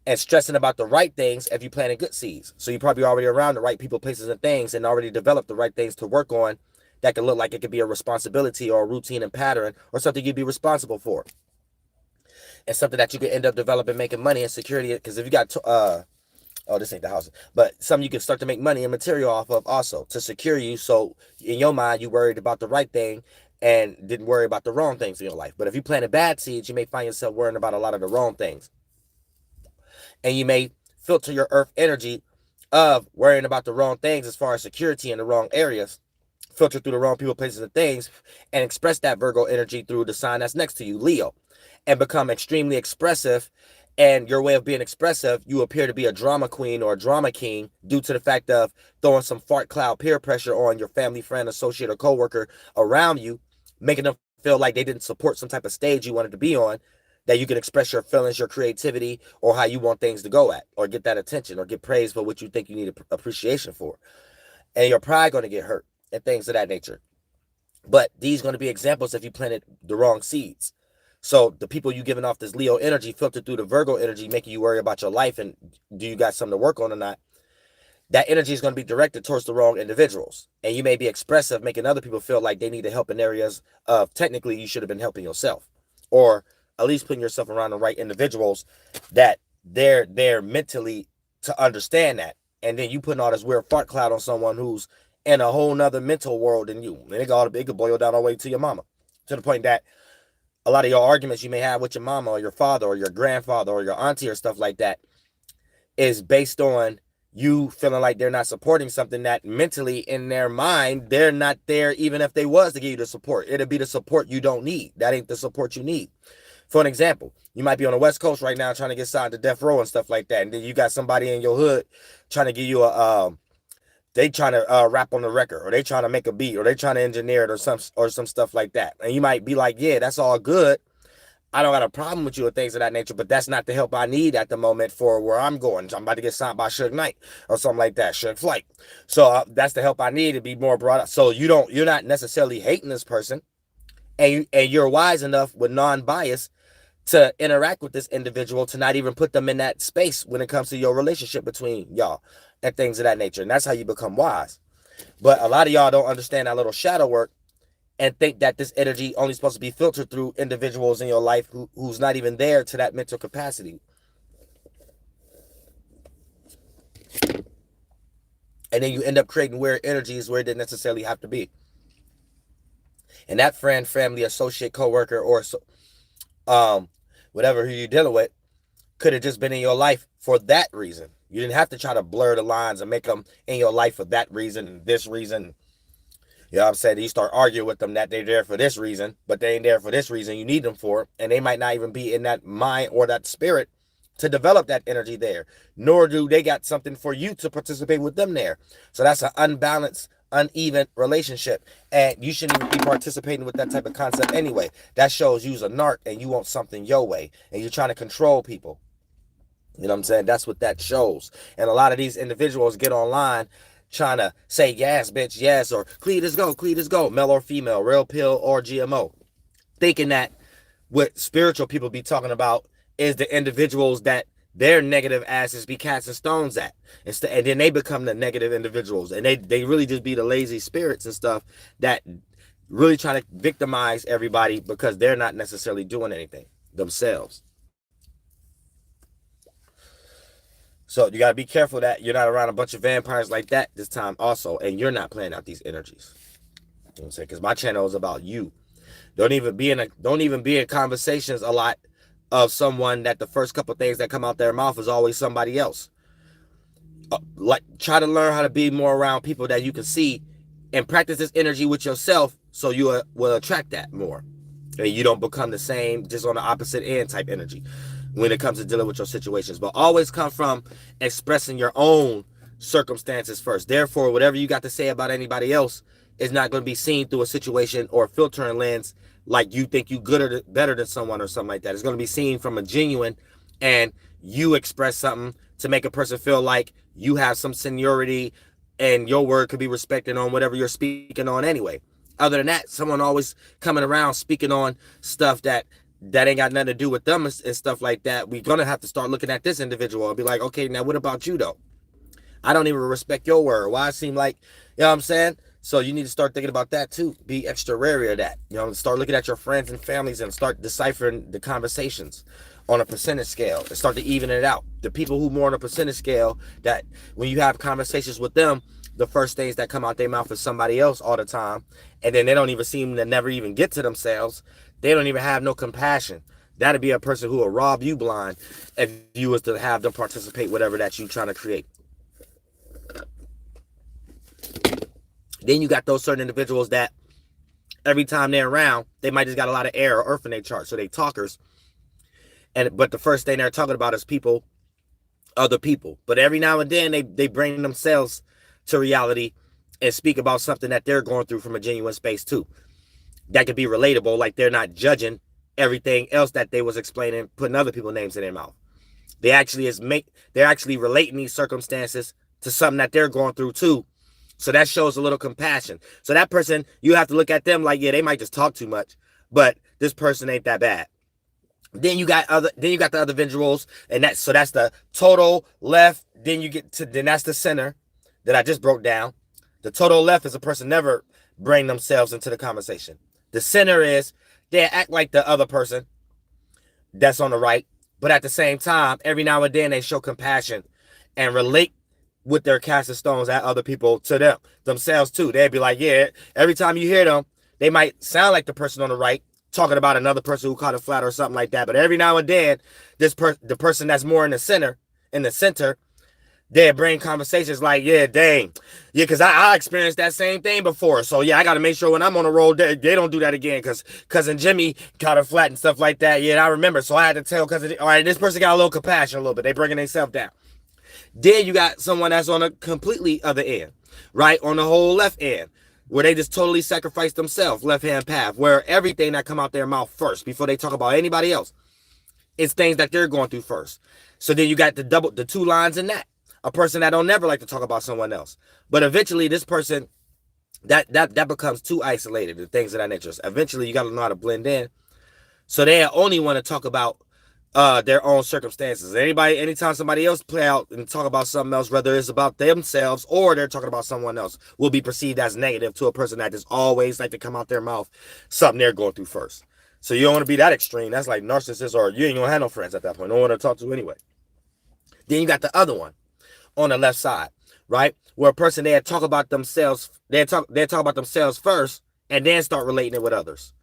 and stressing about the right things if you're planting good seeds. So you're probably already around the right people, places, and things and already developed the right things to work on that could look like it could be a responsibility or a routine and pattern or something you'd be responsible for. And something that you could end up developing, making money and security. Because if you got this ain't the house, but something you can start to make money and material off of also to secure you. So in your mind, you worried about the right thing and didn't worry about the wrong things in your life. But if you planted bad seeds, you may find yourself worrying about a lot of the wrong things. And you may filter your earth energy of worrying about the wrong things as far as security in the wrong areas, filter through the wrong people, places, and things, and express that Virgo energy through the sign that's next to you, Leo, and become extremely expressive. And your way of being expressive, you appear to be a drama queen or a drama king due to the fact of throwing some fart cloud peer pressure on your family, friend, associate, or coworker around you, making them feel like they didn't support some type of stage you wanted to be on, that you can express your feelings, your creativity, or how you want things to go at, or get that attention, or get praise for what you think you need appreciation for. And your pride going to get hurt and things of that nature. But these going to be examples if you planted the wrong seeds. So the people you giving off this Leo energy filtered through the Virgo energy, making you worry about your life and do you got something to work on or not, that energy is going to be directed towards the wrong individuals. And you may be expressive, making other people feel like they need to help in areas of technically you should have been helping yourself. Or at least putting yourself around the right individuals that they're there mentally to understand that. And then you putting all this weird fart cloud on someone who's in a whole nother mental world than you. And it could boil down all the way to your mama. To the point that a lot of your arguments you may have with your mama or your father or your grandfather or your auntie or stuff like that is based on you feeling like they're not supporting something that mentally in their mind, they're not there even if they was to give you the support. It'll be the support you don't need. That ain't the support you need. For an example, you might be on the West Coast right now trying to get signed to death row and stuff like that. And then you got somebody in your hood trying to give you they trying to rap on the record, or they trying to make a beat, or they trying to engineer it, or some stuff like that. And you might be like, yeah, that's all good. I don't got a problem with you or things of that nature, but that's not the help I need at the moment for where I'm going. I'm about to get signed by Suge Knight or something like that, Suge Flight. So that's the help I need to be more broad up. So you're not necessarily hating this person, and you're wise enough with non-bias to interact with this individual, to not even put them in that space when it comes to your relationship between y'all and things of that nature. And that's how you become wise. But a lot of y'all don't understand that little shadow work and think that this energy only supposed to be filtered through individuals in your life who's not even there to that mental capacity. And then you end up creating weird energies where it didn't necessarily have to be. And that friend, family, associate, coworker, or whatever who you're dealing with could have just been in your life for that reason. You didn't have to try to blur the lines and make them in your life for that reason and this reason. You know what I'm saying? You start arguing with them that they're there for this reason, but they ain't there for this reason you need them for. And they might not even be in that mind or that spirit to develop that energy there. Nor do they got something for you to participate with them there. So that's an unbalanced, uneven relationship. And you shouldn't even be participating with that type of concept anyway. That shows you's a narc and you want something your way. And you're trying to control people. You know what I'm saying? That's what that shows. And a lot of these individuals get online trying to say, yes, bitch, yes, or Cletus go, male or female, real pill or GMO. Thinking that what spiritual people be talking about is the individuals that their negative asses be casting stones at. And then they become the negative individuals. And they really just be the lazy spirits and stuff that really trying to victimize everybody because they're not necessarily doing anything themselves. So you got to be careful that you're not around a bunch of vampires like that this time also. And you're not playing out these energies. You know what I'm saying? Because my channel is about you. Don't even be in conversations a lot of someone that the first couple things that come out their mouth is always somebody else. Like, try to learn how to be more around people that you can see and practice this energy with yourself so you will attract that more. And you don't become the same, just on the opposite end type energy when it comes to dealing with your situations. But always come from expressing your own circumstances first. Therefore, whatever you got to say about anybody else is not going to be seen through a situation or a filtering lens like you think you good or better than someone or something like that. It's going to be seen from a genuine, and you express something to make a person feel like you have some seniority and your word could be respected on whatever you're speaking on anyway. Other than that, someone always coming around speaking on stuff that ain't got nothing to do with them and stuff like that. We're going to have to start looking at this individual and be like, okay, now what about you though? I don't even respect your word. Why it seem like, you know what I'm saying? So you need to start thinking about that too. Be extra wary of that. You know, start looking at your friends and families and start deciphering the conversations on a percentage scale and start to even it out. The people who more on a percentage scale, that when you have conversations with them, the first things that come out their mouth is somebody else all the time. And then they don't even seem to never even get to themselves. They don't even have no compassion. That'd be a person who will rob you blind if you was to have them participate whatever that you trying to create. Then you got those certain individuals that every time they're around, they might just got a lot of air or earth in their chart. So they talkers. But the first thing they're talking about is people, other people. But every now and then they bring themselves to reality and speak about something that they're going through from a genuine space too. that could be relatable, like they're not judging everything else that they was explaining, putting other people's names in their mouth. They're actually relating these circumstances to something that they're going through too. So that shows a little compassion. So that person, you have to look at them like, yeah, they might just talk too much, but this person ain't that bad. Then you got the other individuals, and that's the total left. Then that's the center that I just broke down. The total left is a person never bring themselves into the conversation. The center is they act like the other person that's on the right, but at the same time, every now and then they show compassion and relate with their casting stones at other people to themselves too. They'd be like, yeah, every time you hear them, they might sound like the person on the right talking about another person who caught it flat or something like that. But every now and then, the person that's more in the center, they bring conversations like, yeah, dang. Yeah, because I experienced that same thing before. So, yeah, I got to make sure when I'm on the road, they don't do that again because Cousin Jimmy caught it flat and stuff like that. Yeah, I remember. So I had to tell Cousin, all right, this person got a little compassion a little bit. They bringing themselves down. Then you got someone that's on a completely other end, right? On the whole left end, where they just totally sacrifice themselves, left-hand path, where everything that come out their mouth first before they talk about anybody else, it's things that they're going through first. So then you got the two lines in that. A person that don't never like to talk about someone else. But eventually this person, that becomes too isolated, the things of that nature. Eventually you got to know how to blend in. So they only want to talk about their own circumstances. Anytime somebody else play out and talk about something else, whether it's about themselves or they're talking about someone else, will be perceived as negative to a person that just always like to come out their mouth something they're going through first. So you don't want to be that extreme. That's like narcissist, or you ain't gonna have no friends at that point. No one to talk to anyway. Then you got the other one on the left side, right? Where a person, they talk about themselves, they talk about themselves first and then start relating it with others.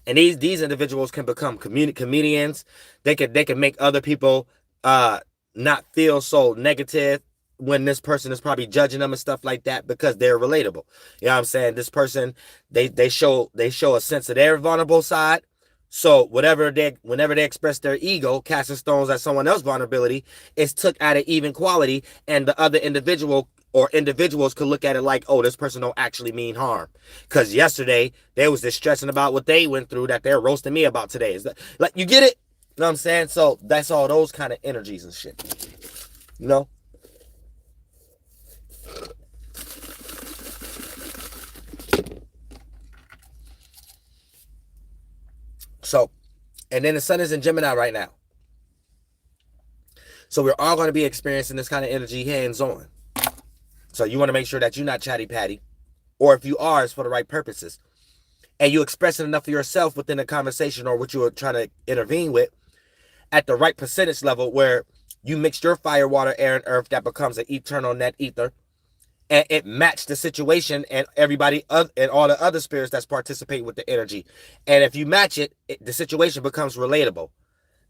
And these individuals can become comedians. They can make other people not feel so negative when this person is probably judging them and stuff like that, because they're relatable. You know what I'm saying? This person, they show a sense of their vulnerable side. So whenever they express their ego, casting stones at someone else's vulnerability, it's took at an even quality, and the other individual or individuals could look at it like, oh, this person don't actually mean harm. Because yesterday, they was just stressing about what they went through that they're roasting me about today. Is that, like, you get it? You know what I'm saying? So that's all those kind of energies and shit. You know? So, and then the sun is in Gemini right now. So we're all going to be experiencing this kind of energy hands-on. So you want to make sure that you're not chatty-patty. Or if you are, it's for the right purposes. And you expressing enough of yourself within a conversation or what you are trying to intervene with at the right percentage level, where you mix your fire, water, air, and earth, that becomes an eternal net ether. And it matched the situation and everybody and all the other spirits that's participating with the energy. And if you match it, the situation becomes relatable,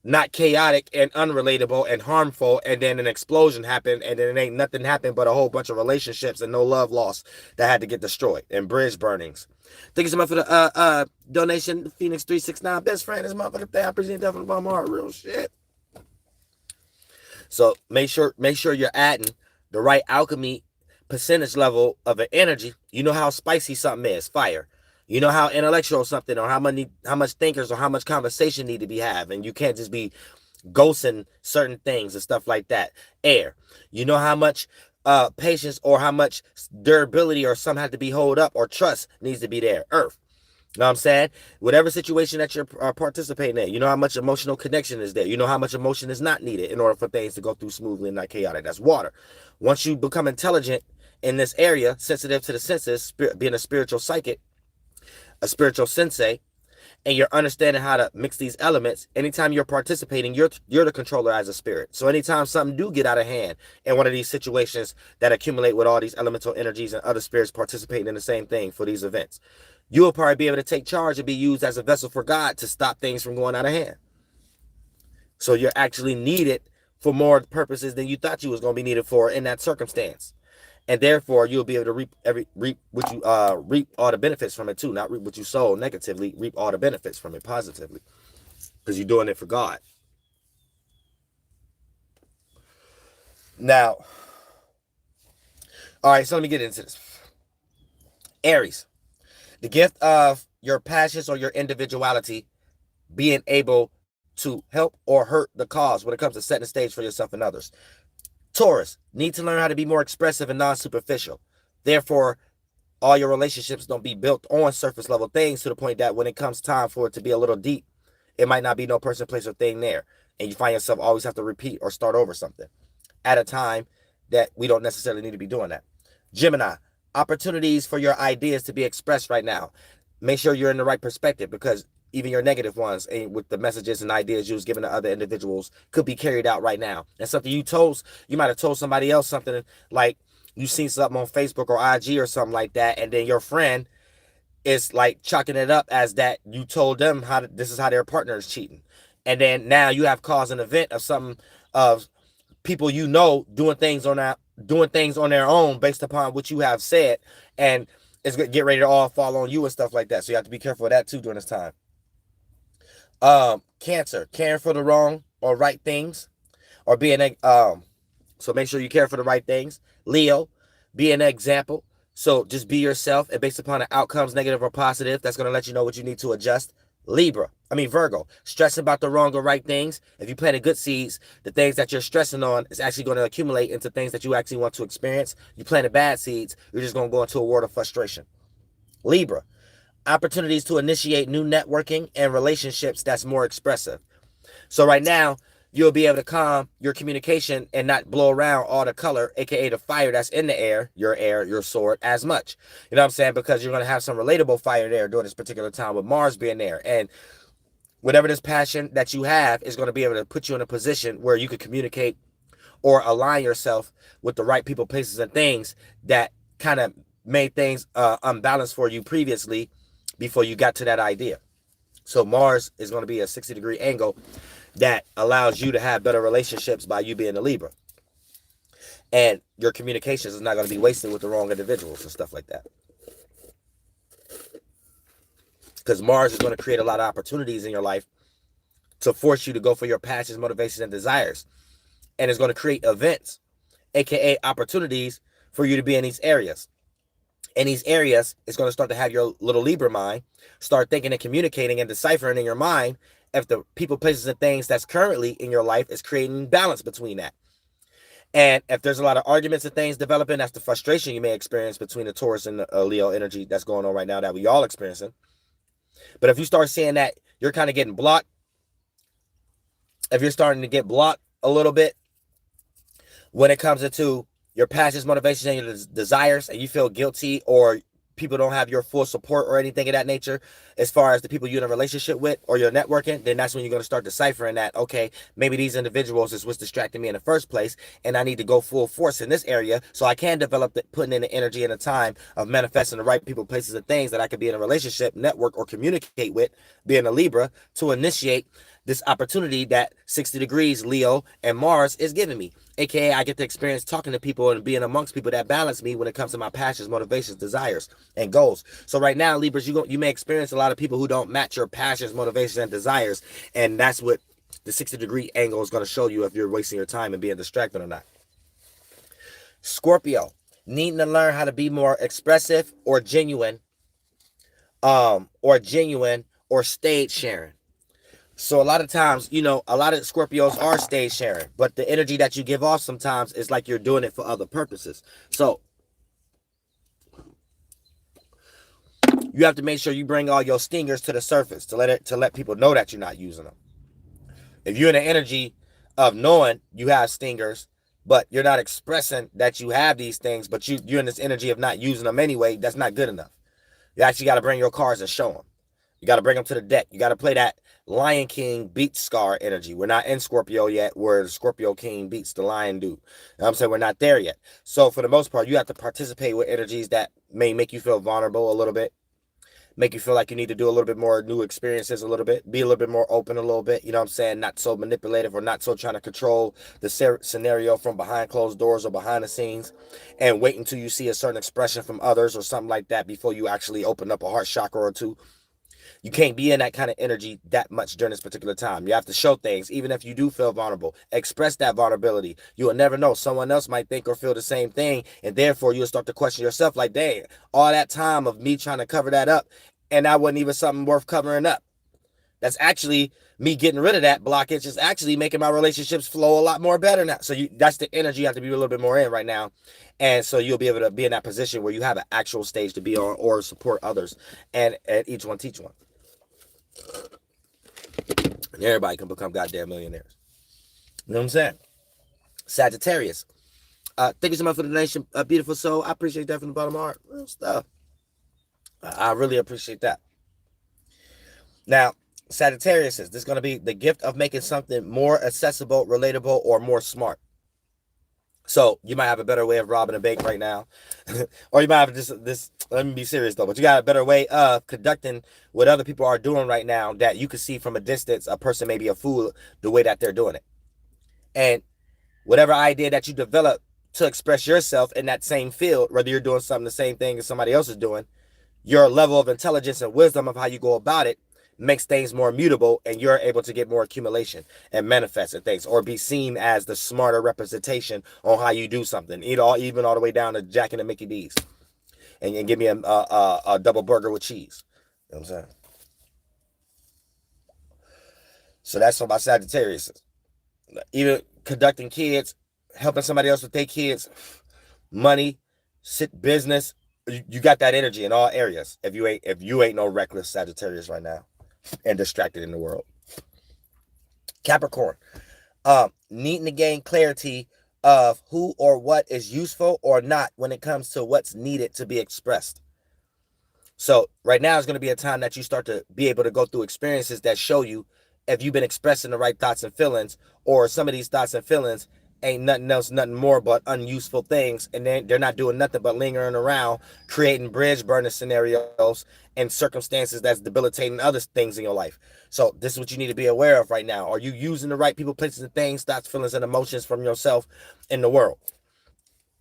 not chaotic and unrelatable and harmful. And then an explosion happened, and then it ain't nothing happened but a whole bunch of relationships and no love lost that had to get destroyed, and bridge burnings. Thank you so much for the donation, Phoenix 369. Best friend is motherfucking thing. I appreciate that from my heart. Real shit. So make sure you're adding the right alchemy percentage level of an energy. You know how spicy something is, fire. You know how intellectual something, or how much thinkers or how much conversation need to be having. You can't just be ghosting certain things and stuff like that. Air. You know how much patience or how much durability or something had to be hold up, or trust needs to be there. Earth. You know what I'm saying? Whatever situation that you're participating in, you know how much emotional connection is there. You know how much emotion is not needed in order for things to go through smoothly and not chaotic. That's water. Once you become intelligent in this area, sensitive to the senses, being a spiritual psychic, a spiritual sensei, and you're understanding how to mix these elements, anytime you're participating, you're the controller as a spirit. So anytime something do get out of hand in one of these situations that accumulate with all these elemental energies and other spirits participating in the same thing for these events, you will probably be able to take charge and be used as a vessel for God to stop things from going out of hand. So you're actually needed for more purposes than you thought you was going to be needed for in that circumstance. And therefore, you'll be able to reap all the benefits from it too. Not reap what you sow negatively, reap all the benefits from it positively, because you're doing it for God. Now, all right. So let me get into this. Aries, the gift of your passions or your individuality being able to help or hurt the cause when it comes to setting the stage for yourself and others. Taurus, need to learn how to be more expressive and non-superficial. Therefore, all your relationships don't be built on surface level things to the point that when it comes time for it to be a little deep, it might not be no person, place, or thing there. And you find yourself always have to repeat or start over something at a time that we don't necessarily need to be doing that. Gemini, opportunities for your ideas to be expressed right now. Make sure you're in the right perspective, because even your negative ones and with the messages and ideas you was giving to other individuals could be carried out right now. And something you might have told somebody else something, like you seen something on Facebook or IG or something like that, and then your friend is like chalking it up as that you told them this is how their partner is cheating. And then now you have caused an event of something of people doing things on their own based upon what you have said, and it's going to get ready to all fall on you and stuff like that. So you have to be careful of that too during this time. Cancer, caring for the wrong or right things, or being so make sure you care for the right things. Leo, be an example. So just be yourself, and based upon the outcomes, negative or positive, that's going to let you know what you need to adjust. Virgo, stressing about the wrong or right things. If you planted good seeds, the things that you're stressing on is actually going to accumulate into things that you actually want to experience. You planted bad seeds, you're just going to go into a world of frustration. Libra, opportunities to initiate new networking and relationships that's more expressive. So right now, you'll be able to calm your communication and not blow around all the color, aka the fire that's in the air, your sword, as much. You know what I'm saying? Because you're going to have some relatable fire there during this particular time with Mars being there. And whatever this passion that you have is going to be able to put you in a position where you could communicate or align yourself with the right people, places, and things that kind of made things unbalanced for you previously before you got to that idea. So Mars is going to be a 60-degree angle that allows you to have better relationships by you being a Libra. And your communications is not going to be wasted with the wrong individuals and stuff like that. Because Mars is going to create a lot of opportunities in your life to force you to go for your passions, motivations, and desires. And it's going to create events, aka opportunities, for you to be in these areas. In these areas, it's going to start to have your little Libra mind start thinking and communicating and deciphering in your mind if the people, places, and things that's currently in your life is creating balance between that. And if there's a lot of arguments and things developing, that's the frustration you may experience between the Taurus and the Leo energy that's going on right now that we all experiencing. But if you start seeing that you're kind of getting blocked, if you're starting to get blocked a little bit when it comes into your passions, motivations, and your desires, and you feel guilty or people don't have your full support or anything of that nature as far as the people you're in a relationship with or you're networking, then that's when you're going to start deciphering that, okay, maybe these individuals is what's distracting me in the first place, and I need to go full force in this area so I can develop putting in the energy and the time of manifesting the right people, places, and things that I could be in a relationship, network, or communicate with, being a Libra, to initiate this opportunity that 60 degrees Leo and Mars is giving me. AKA, I get to experience talking to people and being amongst people that balance me when it comes to my passions, motivations, desires, and goals. So right now, Libras, you may experience a lot of people who don't match your passions, motivations, and desires. And that's what the 60-degree angle is going to show you if you're wasting your time and being distracted or not. Scorpio, needing to learn how to be more expressive or genuine or stage sharing. So a lot of times, a lot of Scorpios are stage sharing, but the energy that you give off sometimes is like you're doing it for other purposes. So you have to make sure you bring all your stingers to the surface to let people know that you're not using them. If you're in the energy of knowing you have stingers, but you're not expressing that you have these things, but you're in this energy of not using them anyway, that's not good enough. You actually got to bring your cards and show them. You got to bring them to the deck. You got to play that Lion King beats Scar energy. We're not in Scorpio yet, where the Scorpio King beats the Lion dude. You know what I'm saying? We're not there yet. So for the most part, you have to participate with energies that may make you feel vulnerable a little bit, make you feel like you need to do a little bit more new experiences a little bit, be a little bit more open a little bit, you know what I'm saying? Not so manipulative or not so trying to control the scenario from behind closed doors or behind the scenes, and wait until you see a certain expression from others or something like that before you actually open up a heart chakra or two. You can't be in that kind of energy that much during this particular time. You have to show things, even if you do feel vulnerable. Express that vulnerability. You will never know. Someone else might think or feel the same thing, and therefore you'll start to question yourself like, dang, all that time of me trying to cover that up and that wasn't even something worth covering up. That's actually me getting rid of that blockage. Is actually making my relationships flow a lot more better now. So that's the energy you have to be a little bit more in right now. And so you'll be able to be in that position where you have an actual stage to be on or support others. And each one teach one. And everybody can become goddamn millionaires. You know what I'm saying? Sagittarius. Thank you so much for the donation, beautiful soul. I appreciate that from the bottom of my heart. Real stuff. I really appreciate that. Now, Sagittarius is this going to be the gift of making something more accessible, relatable, or more smart. So you might have a better way of robbing a bank right now, or you might have this. Let me be serious though, but you got a better way of conducting what other people are doing right now that you can see from a distance. A person may be a fool the way that they're doing it, and whatever idea that you develop to express yourself in that same field, whether you're doing something the same thing as somebody else is doing, your level of intelligence and wisdom of how you go about it makes things more mutable, and you're able to get more accumulation and manifest in things, or be seen as the smarter representation on how you do something. Even all the way down to Jack and the Mickey D's, and give me a double burger with cheese. You know what I'm saying? So that's for my Sagittarius. Even conducting kids, helping somebody else with their kids, money, business. You got that energy in all areas. If you ain't no reckless Sagittarius right now and distracted in the world. Capricorn, needing to gain clarity of who or what is useful or not when it comes to what's needed to be expressed. So right now is going to be a time that you start to be able to go through experiences that show you if you've been expressing the right thoughts and feelings, or some of these thoughts and feelings ain't nothing else, nothing more but unuseful things, and then they're not doing nothing but lingering around, creating bridge burner scenarios and circumstances that's debilitating other things in your life. So this is what you need to be aware of right now. Are you using the right people, places, and things, thoughts, feelings, and emotions from yourself in the world?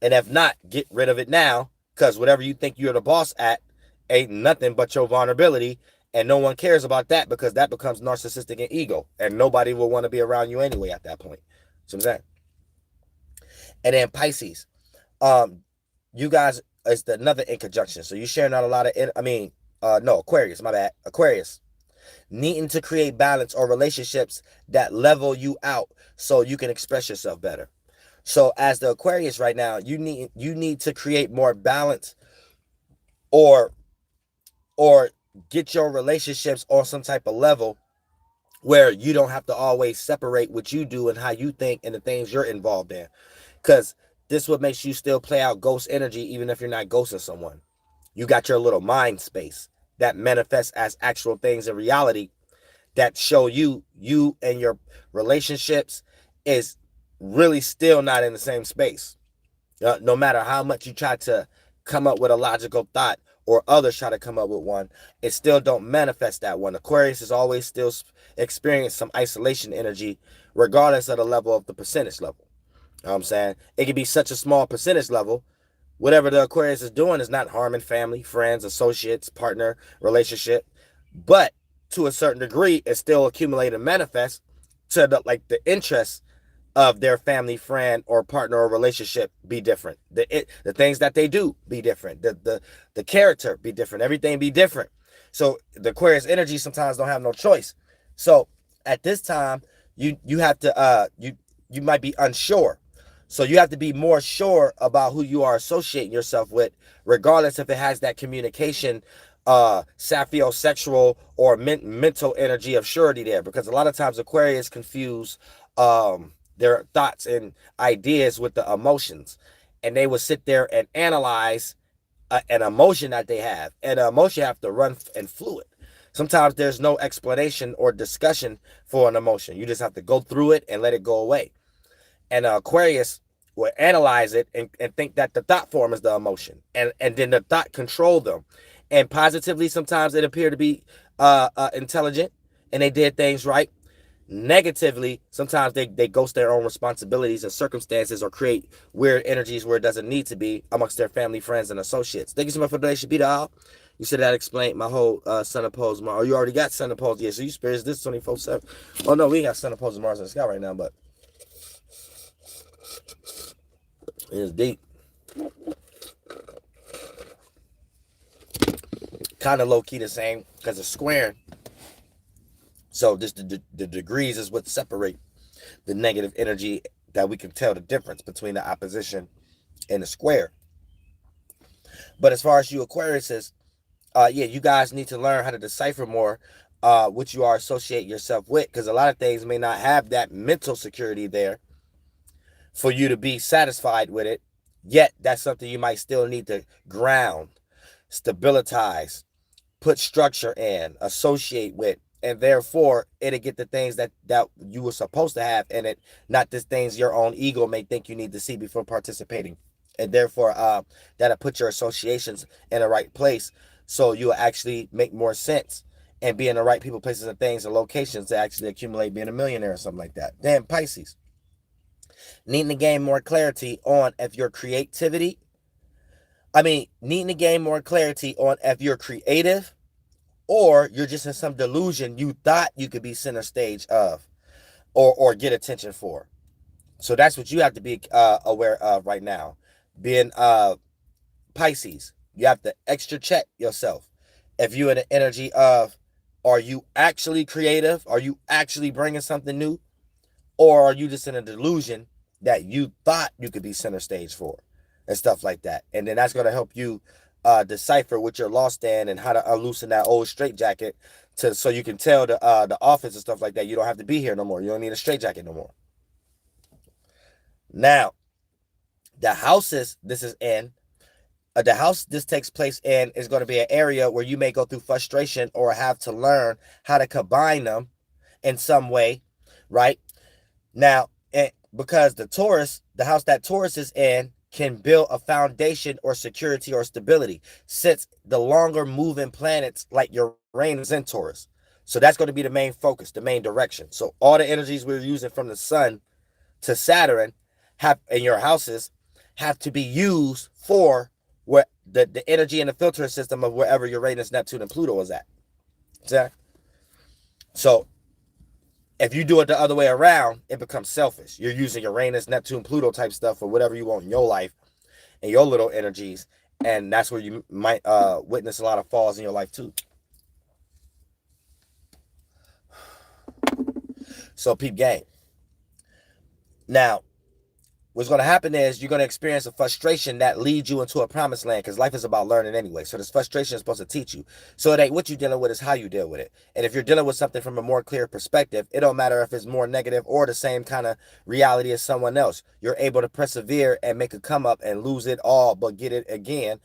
And if not, get rid of it now, because whatever you think you're the boss at ain't nothing but your vulnerability, and no one cares about that, because that becomes narcissistic and ego, and nobody will want to be around you anyway at that point. So I'm saying. And then Pisces, you guys is another in conjunction. So you're sharing out a lot of, Aquarius, my bad. Aquarius, needing to create balance or relationships that level you out so you can express yourself better. So as the Aquarius right now, you need to create more balance, or get your relationships on some type of level where you don't have to always separate what you do and how you think and the things you're involved in. Because this what makes you still play out ghost energy even if you're not ghosting someone. You got your little mind space that manifests as actual things in reality that show you and your relationships is really still not in the same space. No matter how much you try to come up with a logical thought, or others try to come up with one, it still don't manifest that one. Aquarius is always still experience some isolation energy, regardless of the level of the percentage level. You know what I'm saying? It can be such a small percentage level. Whatever the Aquarius is doing is not harming family, friends, associates, partner, relationship. But to a certain degree, it's still accumulating and manifest to the interest of their family, friend, or partner or relationship be different. The things that they do be different. The character be different. Everything be different. So the Aquarius energy sometimes don't have no choice. So at this time, you have to you might be unsure. So you have to be more sure about who you are associating yourself with, regardless if it has that communication, saphiosexual or mental energy of surety there. Because a lot of times Aquarius confuse their thoughts and ideas with the emotions. And they will sit there and analyze an emotion that they have. And an emotion have to run and fluid. Sometimes there's no explanation or discussion for an emotion. You just have to go through it and let it go away. And Aquarius will analyze it and think that the thought form is the emotion. And then the thought control them. And positively, sometimes it appear to be intelligent and they did things right. Negatively, sometimes they ghost their own responsibilities and circumstances, or create weird energies where it doesn't need to be amongst their family, friends, and associates. Thank you so much for the donation, Be all. You said that explained my whole sun opposed Mars. Oh, you already got sun opposed. Yeah, so you experience this 24/7. Oh, no, we ain't got sun opposed Mars in the sky right now, but it's deep. kind of low-key the same because it's square. So just the degrees is what separate the negative energy, that we can tell the difference between the opposition and the square. But as far as you Aquariuses, yeah, you guys need to learn how to decipher more what you are associating yourself with, because a lot of things may not have that mental security there for you to be satisfied with it. Yet that's something you might still need to ground, stabilize, put structure in, associate with, and therefore it'll get the things that you were supposed to have in it, not the things your own ego may think you need to see before participating. And therefore that'll put your associations in the right place, so you'll actually make more sense and be in the right people, places, and things and locations to actually accumulate being a millionaire or something like that. Damn, Pisces. Needing to gain more clarity on if your creativity, needing to gain more clarity on if you're creative or you're just in some delusion you thought you could be center stage of or get attention for. So that's what you have to be aware of right now. Being Pisces, you have to extra check yourself. If you're in the energy of, are you actually creative? Are you actually bringing something new? Or are you just in a delusion that you thought you could be center stage for and stuff like that? And then that's going to help you decipher what you're lost in and how to loosen that old straitjacket so you can tell the office and stuff like that, you don't have to be here no more. You don't need a straitjacket no more. Now, the houses this is in, the house this takes place in is going to be an area where you may go through frustration or have to learn how to combine them in some way, right? Now, because the house that Taurus is in can build a foundation or security or stability, since the longer moving planets like Uranus in Taurus. So that's going to be the main focus, the main direction. So all the energies we're using from the sun to Saturn in your houses have to be used for where the energy and the filter system of wherever Uranus, Neptune, and Pluto is at. Okay? So if you do it the other way around, it becomes selfish. You're using Uranus, Neptune, Pluto type stuff for whatever you want in your life and your little energies. And that's where you might witness a lot of falls in your life too. So peep game. Now, what's going to happen is you're going to experience a frustration that leads you into a promised land, because life is about learning anyway. So this frustration is supposed to teach you. So it ain't what you're dealing with, it's how you deal with it. And if you're dealing with something from a more clear perspective, it don't matter if it's more negative or the same kind of reality as someone else. You're able to persevere and make a come up and lose it all, but get it again,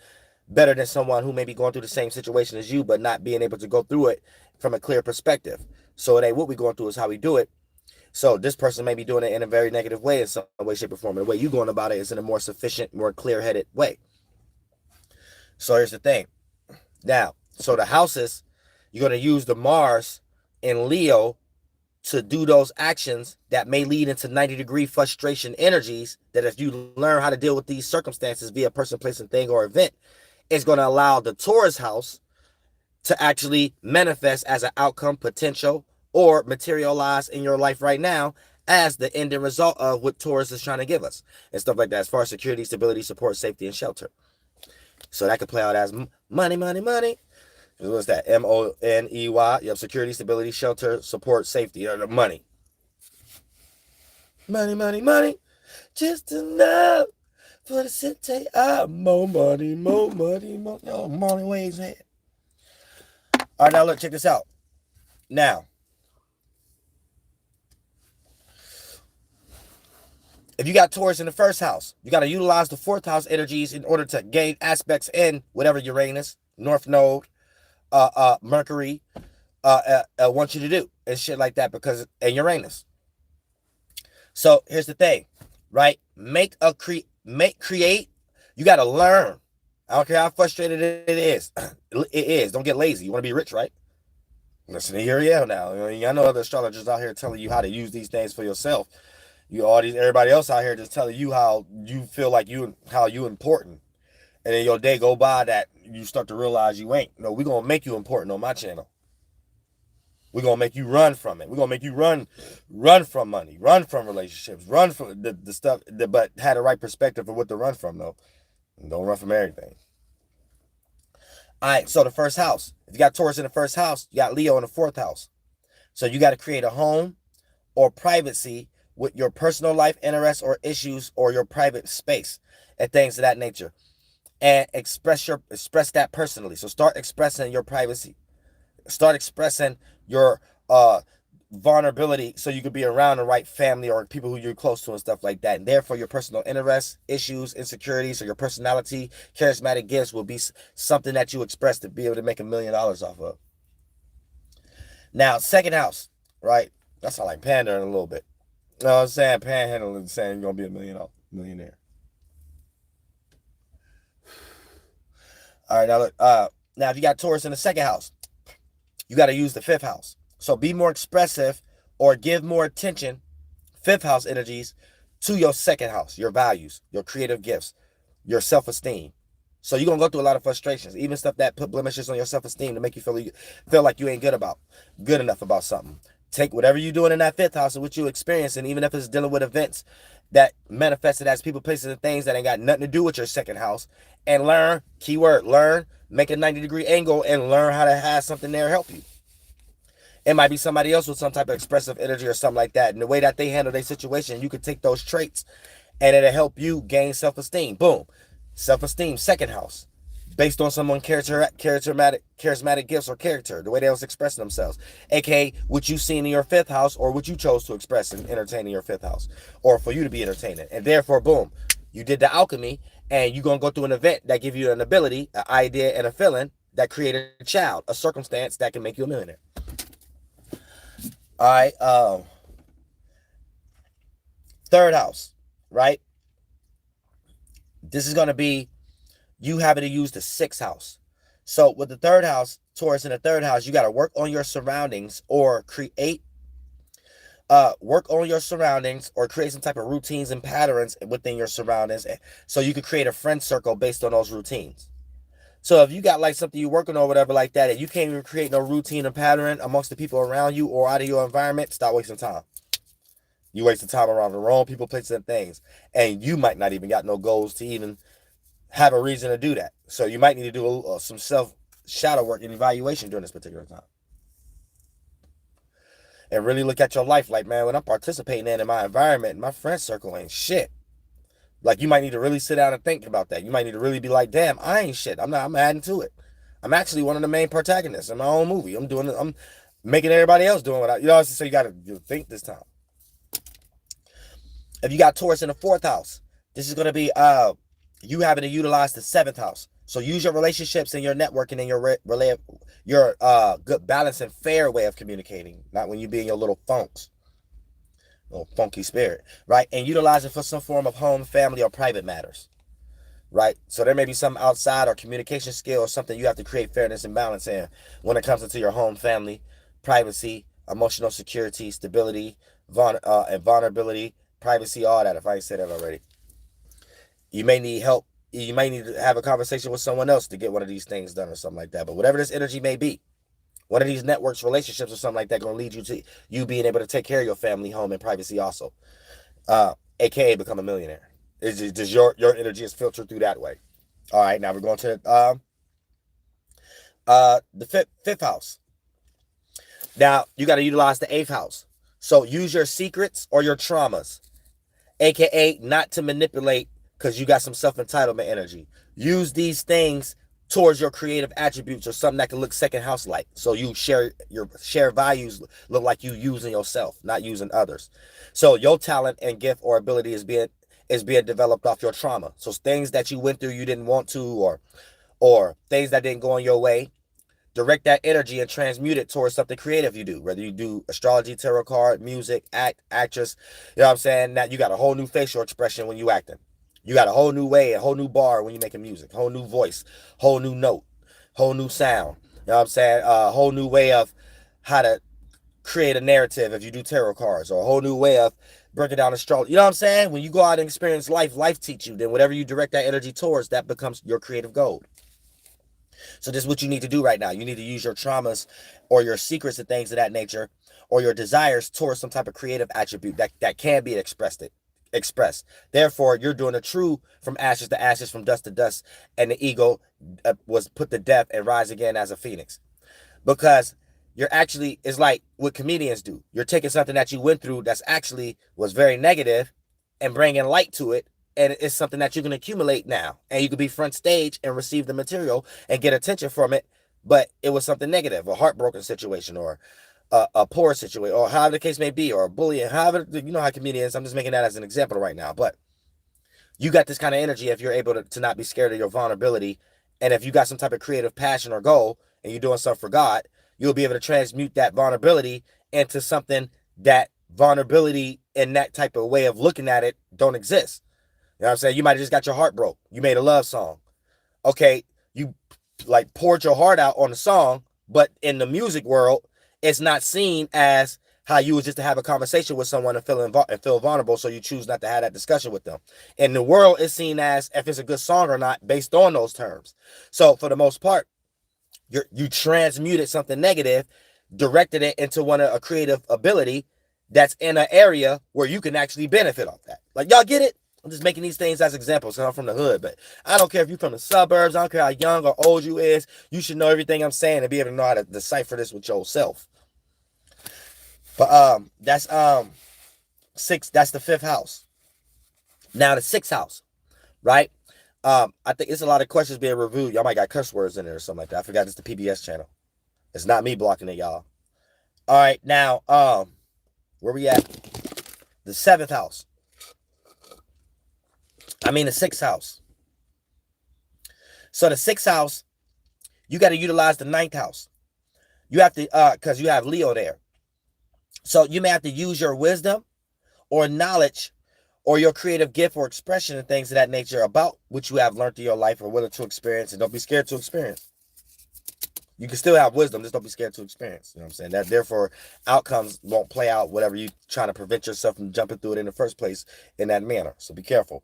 better than someone who may be going through the same situation as you, but not being able to go through it from a clear perspective. So it ain't what we're going through, is how we do it. So this person may be doing it in a very negative way in some way, shape, or form. And the way you're going about it is in a more sufficient, more clear-headed way. So here's the thing. Now, so the houses, you're going to use the Mars in Leo to do those actions that may lead into 90-degree frustration energies, that if you learn how to deal with these circumstances via person, place, and thing or event, it's going to allow the Taurus house to actually manifest as an outcome potential or materialize in your life right now as the ending result of what Taurus is trying to give us and stuff like that, as far as security, stability, support, safety, and shelter. So that could play out as money, money, money. What's that? Money. You have security, stability, shelter, support, safety, the money. Money, money, money. Just enough for the city. More money, more money, more. Oh, money waves head. All right, now look, check this out. Now, if you got Taurus in the first house, you got to utilize the fourth house energies in order to gain aspects in whatever Uranus, North Node, Mercury wants you to do and shit like that, because and Uranus. So here's the thing, right? Create. You got to learn. I don't care how frustrated it is. It is. Don't get lazy. You want to be rich, right? Listen to Uriel now. I know other astrologers out here telling you how to use these things for yourself. Everybody else out here just telling you how you feel like how you important. And then your day go by that you start to realize you ain't. No, we're going to make you important on my channel. We're going to make you run from it. We're going to make you run from money, run from relationships, run from the stuff, but had the right perspective of what to run from, though. And don't run from everything. All right, so the first house. If you got Taurus in the first house, you got Leo in the fourth house. So you got to create a home or privacy with your personal life interests or issues or your private space and things of that nature. And express that personally. So start expressing your privacy. Start expressing your vulnerability so you could be around the right family or people who you're close to and stuff like that. And therefore your personal interests, issues, insecurities, or your personality, charismatic gifts will be something that you express to be able to make $1 million off of. Now, second house, right? That's not like pandering a little bit. You know what I'm saying? Panhandling, saying you're going to be a millionaire. All right, now look. Now, if you got Taurus in the second house, you got to use the fifth house. So be more expressive or give more attention, fifth house energies, to your second house, your values, your creative gifts, your self-esteem. So you're going to go through a lot of frustrations, even stuff that put blemishes on your self-esteem to make you feel like you ain't good enough about something. Take whatever you're doing in that fifth house and what you experiencing, even if it's dealing with events that manifested as people, places, and things that ain't got nothing to do with your second house, and learn, keyword, learn, make a 90-degree angle and learn how to have something there help you. It might be somebody else with some type of expressive energy or something like that. And the way that they handle their situation, you could take those traits and it'll help you gain self-esteem. Boom. Self-esteem, second house. Based on someone's charismatic gifts or character, the way they was expressing themselves. AKA what you seen in your fifth house or what you chose to express and entertain in your fifth house. Or for you to be entertaining. And therefore, boom, you did the alchemy and you're going to go through an event that give you an ability, an idea, and a feeling that created a child, a circumstance that can make you a millionaire. All right, third house, right? This is going to be you having to use the sixth house. So with the third house, Taurus in the third house, you got to work on your surroundings or create some type of routines and patterns within your surroundings so you could create a friend circle based on those routines. So if you got like something you're working on or whatever like that, and you can't even create no routine and pattern amongst the people around you or out of your environment, stop wasting time. You wasting time around the wrong people, places, and things. And you might not even got no goals to even have a reason to do that. So you might need to do some self-shadow work and evaluation during this particular time. And really look at your life like, man, when I'm participating in my environment, my friend circle ain't shit. Like, you might need to really sit down and think about that. You might need to really be like, damn, I ain't shit. I'm adding to it. I'm actually one of the main protagonists in my own movie. I'm making everybody else doing what so you got to think this time. If you got Taurus in the fourth house, this is going to be you having to utilize the seventh house. So use your relationships and your networking and your good balance and fair way of communicating, not when you be in your little funks. Little funky spirit, right? And utilize it for some form of home, family, or private matters, right? So there may be some outside or communication skill or something you have to create fairness and balance in when it comes into your home, family, privacy, emotional security, stability, and vulnerability, privacy, all that, if I ain't said that already. You may need help. You may need to have a conversation with someone else to get one of these things done or something like that. But whatever this energy may be, one of these networks, relationships, or something like that going to lead you to you being able to take care of your family, home, and privacy also. AKA become a millionaire. It's just your energy is filtered through that way. All right, now we're going to the fifth house. Now, you got to utilize the eighth house. So use your secrets or your traumas, AKA not to manipulate because you got some self-entitlement energy. Use these things towards your creative attributes or something that can look second house like. So you share values look like you using yourself, not using others. So your talent and gift or ability is being developed off your trauma. So things that you went through you didn't want to, or things that didn't go on your way, direct that energy and transmute it towards something creative you do. Whether you do astrology, tarot card, music, actress, you know what I'm saying? That you got a whole new facial expression when you acting. You got a whole new way, a whole new bar when you're making music, whole new voice, whole new note, whole new sound. You know what I'm saying? A whole new way of how to create a narrative if you do tarot cards, or a whole new way of breaking down astrology. You know what I'm saying? When you go out and experience life teach you. Then whatever you direct that energy towards, that becomes your creative gold. So this is what you need to do right now. You need to use your traumas or your secrets and things of that nature, or your desires towards some type of creative attribute that can be expressed express. Therefore, you're doing a true from ashes to ashes, from dust to dust, and the ego was put to death and rise again as a phoenix. Because you're actually, it's like what comedians do. You're taking something that you went through that's actually was very negative and bringing light to it, and it's something that you can accumulate now, and you can be front stage and receive the material and get attention from it, but it was something negative, a heartbroken situation, or a poor situation, or however the case may be, or a bullying, however, you know how comedians, I'm just making that as an example right now, but you got this kind of energy if you're able to not be scared of your vulnerability, and if you got some type of creative passion or goal, and you're doing something for God, you'll be able to transmute that vulnerability into something that vulnerability in that type of way of looking at it don't exist. You know what I'm saying? You might have just got your heart broke. You made a love song. Okay, you like poured your heart out on the song, but in the music world, it's not seen as how you was just to have a conversation with someone and feel vulnerable, so you choose not to have that discussion with them. In the world, it's seen as if it's a good song or not based on those terms. So for the most part, you transmuted something negative, directed it into a creative ability that's in an area where you can actually benefit off that. Like, y'all get it? I'm just making these things as examples, because I'm from the hood, but I don't care if you're from the suburbs, I don't care how young or old you is, you should know everything I'm saying and be able to know how to decipher this with yourself. But that's the 5th house. Now the 6th house, right? I think it's a lot of questions being reviewed. Y'all might got curse words in there or something like that. I forgot it's the PBS channel. It's not me blocking it, y'all. All right, now where we at? The 7th house. I mean the 6th house. So the 6th house, you got to utilize the 9th house. You have to, because you have Leo there. So you may have to use your wisdom or knowledge or your creative gift or expression and things of that nature about what you have learned through your life or willing to experience, and don't be scared to experience. You can still have wisdom, just don't be scared to experience. You know what I'm saying? That therefore outcomes won't play out whatever you trying to prevent yourself from jumping through it in the first place in that manner. So be careful.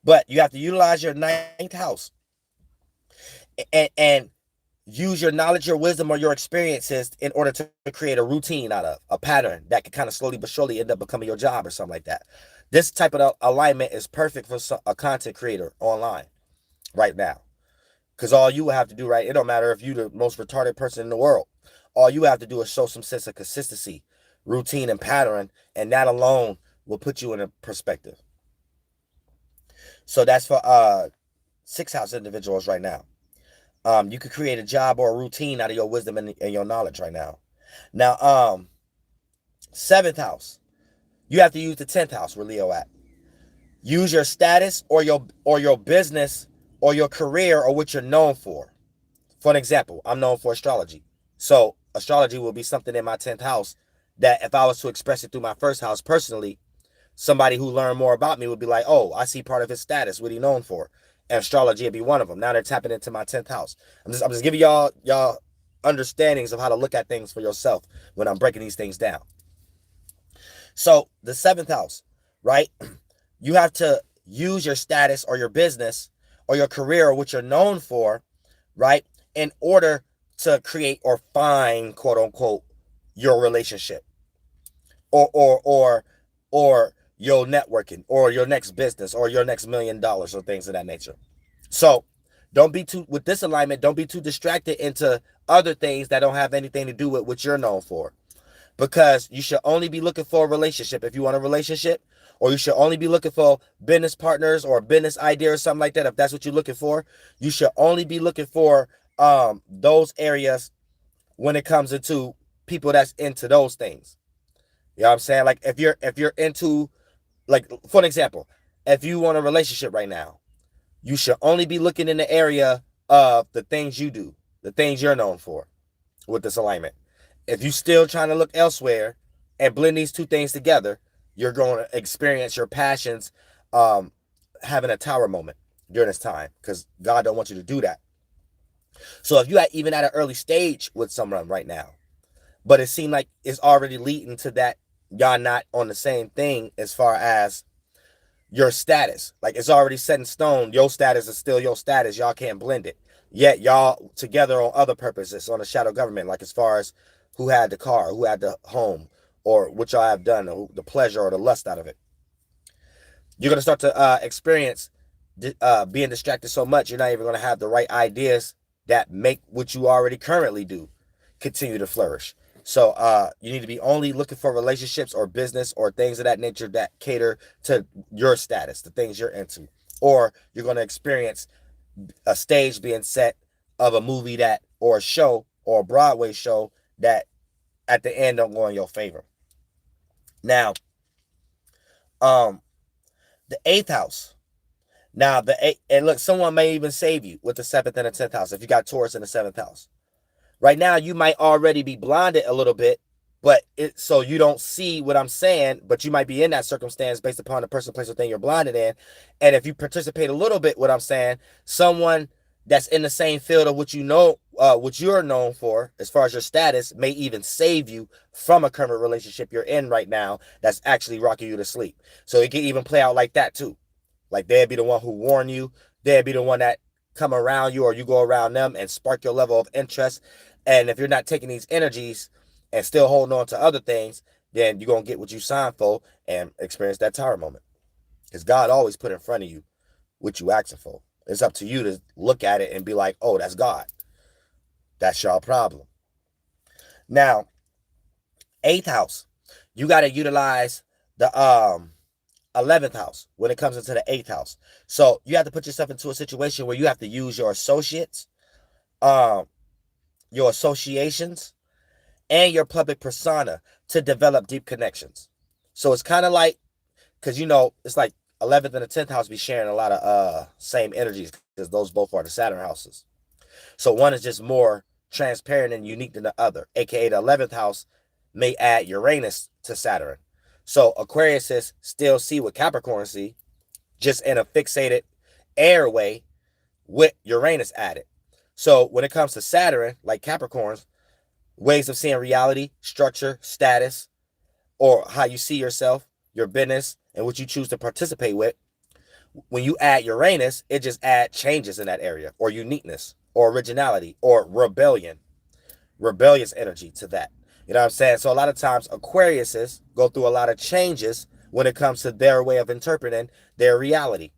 But you have to utilize your 9th house and use your knowledge, your wisdom, or your experiences in order to create a routine out of a pattern that can kind of slowly but surely end up becoming your job or something like that. This type of alignment is perfect for a content creator online right now. Because all you have to do, right, it don't matter if you're the most retarded person in the world. All you have to do is show some sense of consistency, routine, and pattern, and that alone will put you in a perspective. So that's for 6th house individuals right now. You could create a job or a routine out of your wisdom and your knowledge right now. Now, 7th house, you have to use the 10th house where Leo at. Use your status or your business or your career or what you're known for. For an example, I'm known for astrology. So astrology will be something in my 10th house that if I was to express it through my 1st house personally, somebody who learned more about me would be like, oh, I see part of his status, what he known for. And astrology would be one of them. Now they're tapping into my 10th house. I'm just giving y'all understandings of how to look at things for yourself when I'm breaking these things down. So the 7th house, right? You have to use your status or your business or your career or what you're known for, right? In order to create or find, quote unquote, your relationship or your networking or your next business or your next $1 million or things of that nature. So don't be too, with this alignment, don't be too distracted into other things that don't have anything to do with what you're known for. Because you should only be looking for a relationship if you want a relationship, or you should only be looking for business partners or a business idea or something like that. If that's what you're looking for, you should only be looking for those areas when it comes into people that's into those things. You know what I'm saying? Like if you're into, like, for an example, if you want a relationship right now, you should only be looking in the area of the things you do, the things you're known for with this alignment. If you're still trying to look elsewhere and blend these two things together, you're going to experience your passions having a tower moment during this time, because God don't want you to do that. So if you are even at an early stage with someone right now, but it seemed like it's already leading to that y'all not on the same thing as far as your status. Like it's already set in stone. Your status is still your status. Y'all can't blend it. Yet y'all together on other purposes on the shadow government, like as far as who had the car, who had the home, or what y'all have done, or the pleasure or the lust out of it. You're going to start to experience being distracted so much, you're not even going to have the right ideas that make what you already currently do continue to flourish. So you need to be only looking for relationships or business or things of that nature that cater to your status, the things you're into. Or you're going to experience a stage being set of a movie that, or a show, or a Broadway show that at the end don't go in your favor. Now, the 8th house. Now, and look, someone may even save you with the 7th and the 10th house if you got Taurus in the 7th house. Right now, you might already be blinded a little bit, but so you don't see what I'm saying, but you might be in that circumstance based upon the person, place, or thing you're blinded in. And if you participate a little bit, what I'm saying, someone that's in the same field of what you know, what you're known for, as far as your status, may even save you from a current relationship you're in right now that's actually rocking you to sleep. So it can even play out like that too. Like they'd be the one who warn you, they'd be the one that come around you, or you go around them and spark your level of interest. And if you're not taking these energies and still holding on to other things, then you're going to get what you signed for and experience that tower moment. Because God always put in front of you what you asking for. It's up to you to look at it and be like, oh, that's God. That's your problem. Now, 8th house, you got to utilize the 11th house when it comes into the 8th house. So you have to put yourself into a situation where you have to use your associates, your associations, and your public persona to develop deep connections. So it's kind of like, because it's like 11th and the 10th house be sharing a lot of same energies, because those both are the Saturn houses. So one is just more transparent and unique than the other, aka the 11th house may add Uranus to Saturn. So Aquarius still see what Capricorn see, just in a fixated airway with Uranus added. So when it comes to Saturn, like Capricorn's, ways of seeing reality, structure, status, or how you see yourself, your business, and what you choose to participate with, when you add Uranus, it just adds changes in that area, or uniqueness, or originality, or rebellious energy to that. You know what I'm saying? So a lot of times Aquariuses go through a lot of changes when it comes to their way of interpreting their reality.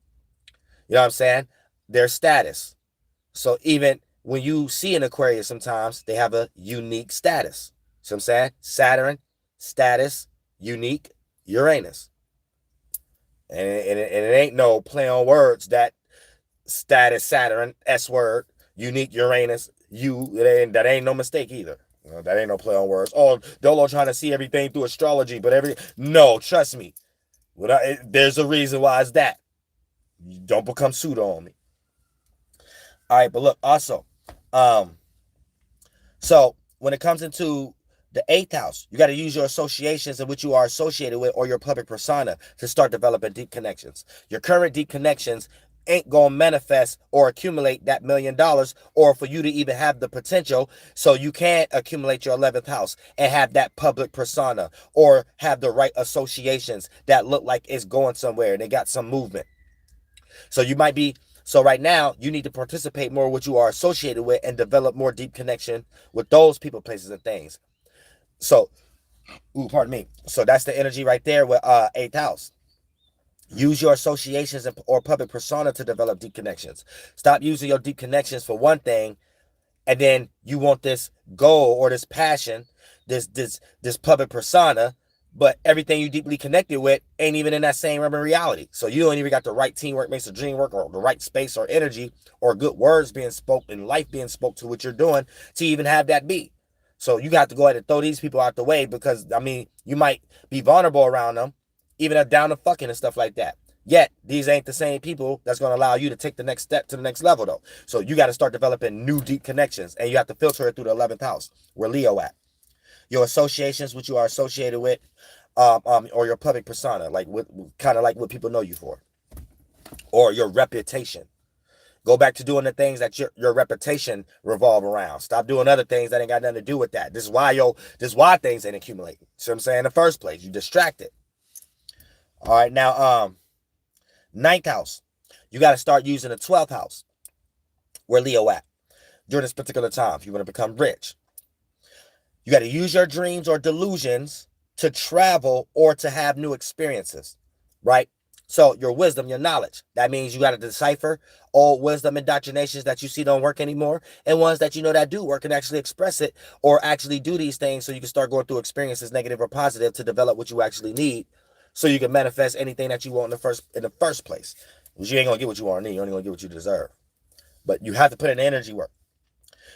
You know what I'm saying? Their status. So even when you see an Aquarius, sometimes they have a unique status. So I'm saying Saturn, status, unique, Uranus. And it ain't no play on words that status, Saturn, S word, unique, Uranus, that ain't no mistake either. That ain't no play on words. Oh, Dolo trying to see everything through astrology, but no, trust me. There's a reason why it's that. You don't become pseudo on me. All right, but look, also, so when it comes into the 8th house, you got to use your associations and what you are associated with, or your public persona, to start developing deep connections. Your current deep connections ain't going to manifest or accumulate that $1 million, or for you to even have the potential, so you can accumulate your 11th house and have that public persona, or have the right associations that look like it's going somewhere and they got some movement. So right now, you need to participate more what you are associated with and develop more deep connection with those people, places, and things. So, pardon me. So that's the energy right there with 8th house. Use your associations or public persona to develop deep connections. Stop using your deep connections for one thing, and then you want this goal or this passion, this public persona, but everything you deeply connected with ain't even in that same realm of reality. So you don't even got the right teamwork makes the dream work, or the right space or energy, or good words being spoken, life being spoke to what you're doing to even have that be. So you got to go ahead and throw these people out the way, because, you might be vulnerable around them, even down to fucking and stuff like that. Yet, these ain't the same people that's going to allow you to take the next step to the next level, though. So you got to start developing new deep connections, and you have to filter it through the 11th house, where Leo at. Your associations, which you are associated with, or your public persona, kind of like what people know you for, or your reputation. Go back to doing the things that your reputation revolve around. Stop doing other things that ain't got nothing to do with that. This is why things ain't accumulating. See what I'm saying? In the first place, you distracted. All right, now, 9th house. You got to start using the 12th house, where Leo at, during this particular time, if you want to become rich. You got to use your dreams or delusions to travel or to have new experiences, right? So your wisdom, your knowledge, that means you got to decipher old wisdom indoctrinations that you see don't work anymore, and ones that you know that do work, and actually express it or actually do these things so you can start going through experiences, negative or positive, to develop what you actually need so you can manifest anything that you want in the first place. Because you ain't going to get what you want or need. You're only going to get what you deserve. But you have to put in energy work.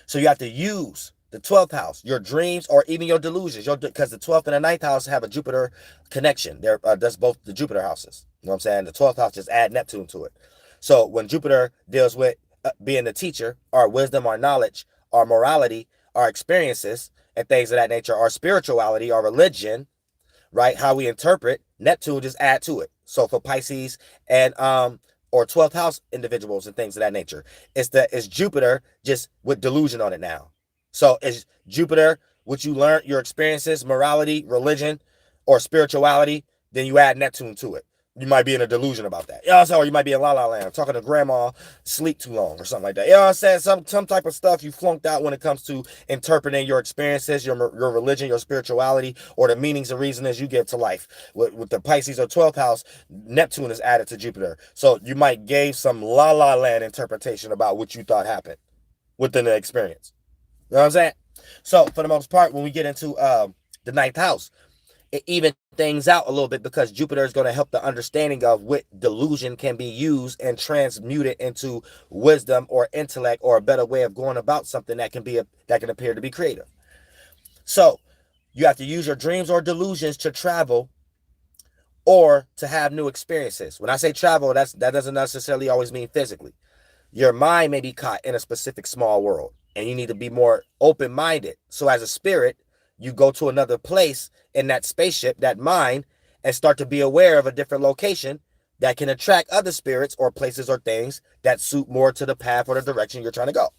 So you have to use the 12th house, your dreams, or even your delusions, because the 12th and the 9th house have a Jupiter connection. That's both the Jupiter houses. You know what I'm saying? The 12th house just add Neptune to it. So when Jupiter deals with being the teacher, our wisdom, our knowledge, our morality, our experiences, and things of that nature, our spirituality, our religion, right? How we interpret, Neptune just add to it. So for Pisces and or 12th house individuals and things of that nature, it's Jupiter just with delusion on it now. So it's Jupiter, what you learned, your experiences, morality, religion, or spirituality, then you add Neptune to it. You might be in a delusion about that. You know what I'm saying? Or you might be in La La Land, talking to grandma, sleep too long or something like that. You know what I'm saying? Some type of stuff you flunked out when it comes to interpreting your experiences, your religion, your spirituality, or the meanings and reasons you give to life. With the Pisces or 12th house, Neptune is added to Jupiter. So you might give some La La Land interpretation about what you thought happened within the experience. You know what I'm saying? So for the most part, when we get into the 9th house, it even things out a little bit, because Jupiter is going to help the understanding of what delusion can be used and transmuted into wisdom or intellect, or a better way of going about something that can appear to be creative. So you have to use your dreams or delusions to travel or to have new experiences. When I say travel, that doesn't necessarily always mean physically. Your mind may be caught in a specific small world, and you need to be more open-minded. So as a spirit, you go to another place in that spaceship, that mind, and start to be aware of a different location that can attract other spirits or places or things that suit more to the path or the direction you're trying to go.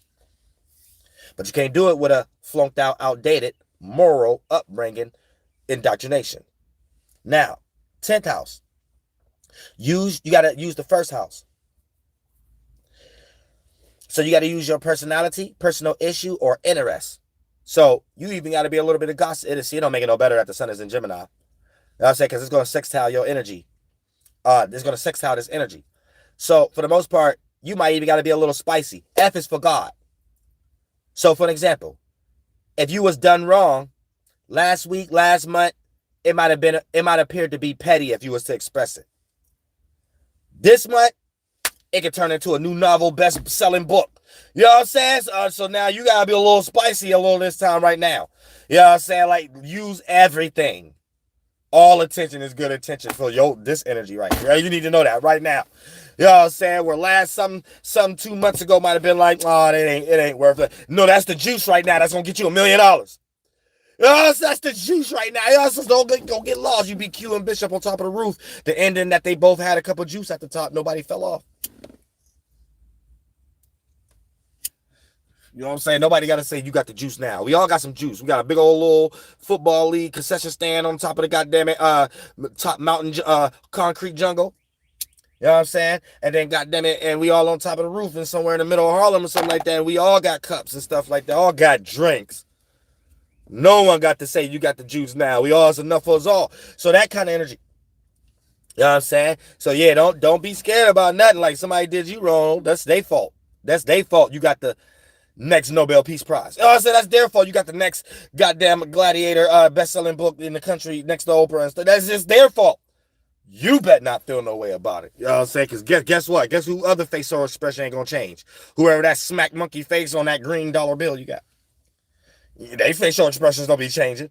But you can't do it with a flunked out, outdated moral upbringing indoctrination. Now, 10th house. You got to use the first house. So you got to use your personality, personal issue, or interest. So you even got to be a little bit of gossip. It don't make it no better that the sun is in Gemini. You know what I'm saying? Because it's going to sextile your energy. It's going to sextile this energy. So for the most part, you might even got to be a little spicy. F is for God. So for an example, if you was done wrong last week, last month, it might appear to be petty if you was to express it. This month, it could turn into a new novel, best-selling book. You know what I'm saying? So now you got to be a little spicy a little this time right now. You know what I'm saying? Like, use everything. All attention is good attention for this energy right here. You need to know that right now. You know what I'm saying? Where some 2 months ago might have been like, oh, it ain't worth it. No, that's the juice right now. That's going to get you $1 million. You know, that's the juice right now. You know, so don't get lost. You be Q and Bishop on top of the roof. The ending that they both had a cup of juice at the top. Nobody fell off. You know what I'm saying? Nobody got to say you got the juice now. We all got some juice. We got a big old little football league concession stand on top of the goddamn top mountain concrete jungle. You know what I'm saying? And then goddamn it, and we all on top of the roof and somewhere in the middle of Harlem or something like that. And we all got cups and stuff like that. All got drinks. No one got to say you got the juice now. We all, it's enough for us all. So that kind of energy. You know what I'm saying? So yeah, don't be scared about nothing. Like somebody did you wrong. That's their fault. That's their fault. You got the next Nobel Peace Prize. You know what I'm saying? That's their fault. You got the next goddamn gladiator best-selling book in the country next to Oprah and stuff. That's just their fault. You bet not feel no way about it. You know what I'm saying? Because guess what? Guess who other facial expression ain't going to change? Whoever that smack monkey face on that green dollar bill you got. They facial expressions don't be changing.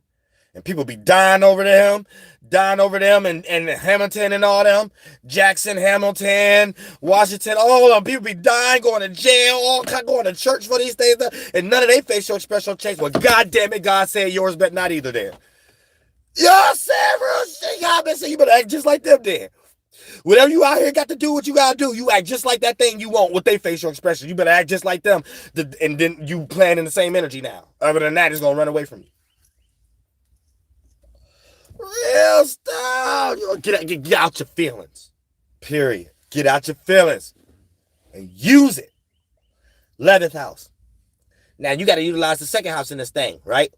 And people be dying over them, and Hamilton and all them, Jackson, Hamilton, Washington, all of them. People be dying, going to jail, all going to church for these things, and none of their facial expression change. Well, God damn it, God said yours, but not either then. You know what I'm saying? Real shit, God been saying you better act just like them then. Whatever you out here got to do what you gotta do, you act just like that thing you want with their facial expression. You better act just like them, and then you playing in the same energy now. Other than that, it's gonna run away from you. Real stuff. You know, get out your feelings. Period. Get out your feelings and use it. 11th house. Now you got to utilize the second house in this thing, right?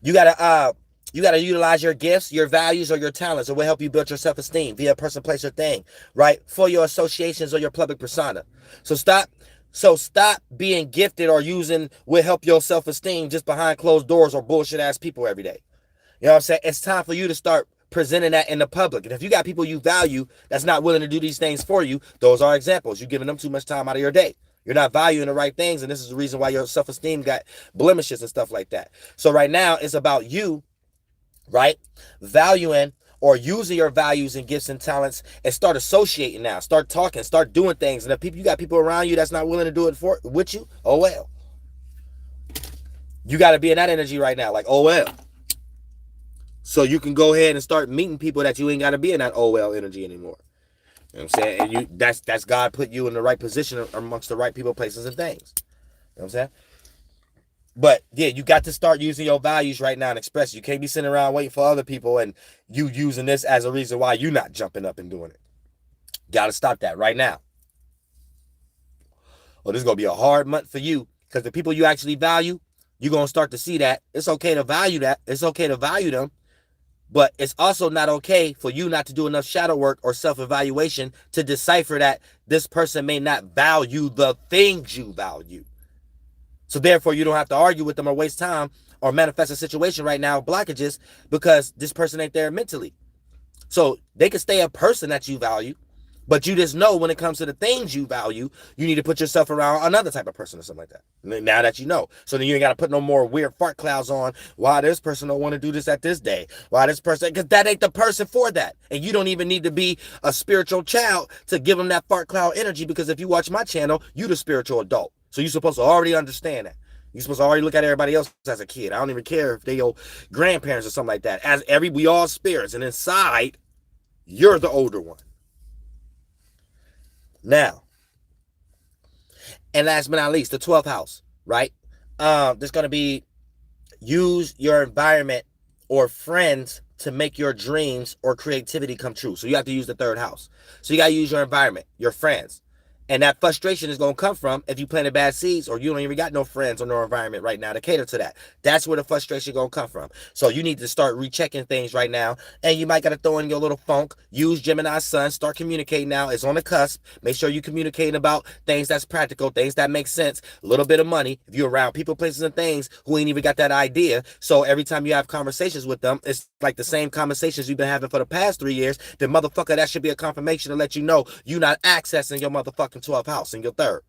You got to You got to utilize your gifts, your values, or your talents. It will help you build your self-esteem via person, place, or thing, right? For your associations or your public persona. So stop being gifted or using will help your self-esteem just behind closed doors or bullshit ass people every day. You know what I'm saying? It's time for you to start presenting that in the public. And if you got people you value that's not willing to do these things for you, those are examples. You're giving them too much time out of your day. You're not valuing the right things, and this is the reason why your self-esteem got blemishes and stuff like that. So right now, it's about you, right? Valuing or using your values and gifts and talents and start associating now. Start talking, start doing things. And if you got people around you that's not willing to do it with you, oh well. You got to be in that energy right now, like, oh well. So you can go ahead and start meeting people that you ain't got to be in that oh well energy anymore. You know what I'm saying? And that's God put you in the right position amongst the right people, places, and things. You know what I'm saying? But yeah, you got to start using your values right now and express. You can't be sitting around waiting for other people and you using this as a reason why you're not jumping up and doing it. Got to stop that right now. Well, this is going to be a hard month for you because the people you actually value, you're going to start to see that. It's okay to value that. It's okay to value them. But it's also not okay for you not to do enough shadow work or self-evaluation to decipher that this person may not value the things you value. So therefore, you don't have to argue with them or waste time or manifest a situation right now, blockages, because this person ain't there mentally. So they can stay a person that you value, but you just know when it comes to the things you value, you need to put yourself around another type of person or something like that. Now that you know. So then you ain't got to put no more weird fart clouds on. Why this person don't want to do this at this day? Why this person? Because that ain't the person for that. And you don't even need to be a spiritual child to give them that fart cloud energy, because if you watch my channel, you the spiritual adult. So you're supposed to already understand that. You're supposed to already look at everybody else as a kid. I don't even care if they your grandparents or something like that. We all spirits. And inside, you're the older one. Now, and last but not least, the 12th house, right? There's going to be use your environment or friends to make your dreams or creativity come true. So you have to use the 3rd house. So you got to use your environment, your friends. And that frustration is going to come from if you planted bad seeds or you don't even got no friends or no environment right now to cater to that. That's where the frustration is going to come from. So you need to start rechecking things right now. And you might got to throw in your little funk. Use Gemini's sun. Start communicating now. It's on the cusp. Make sure you're communicating about things that's practical, things that make sense, a little bit of money. If you're around people, places, and things who ain't even got that idea. So every time you have conversations with them, it's like the same conversations you've been having for the past 3 years. Then motherfucker, that should be a confirmation to let you know you're not accessing your motherfucking 12th house in your 3rd. You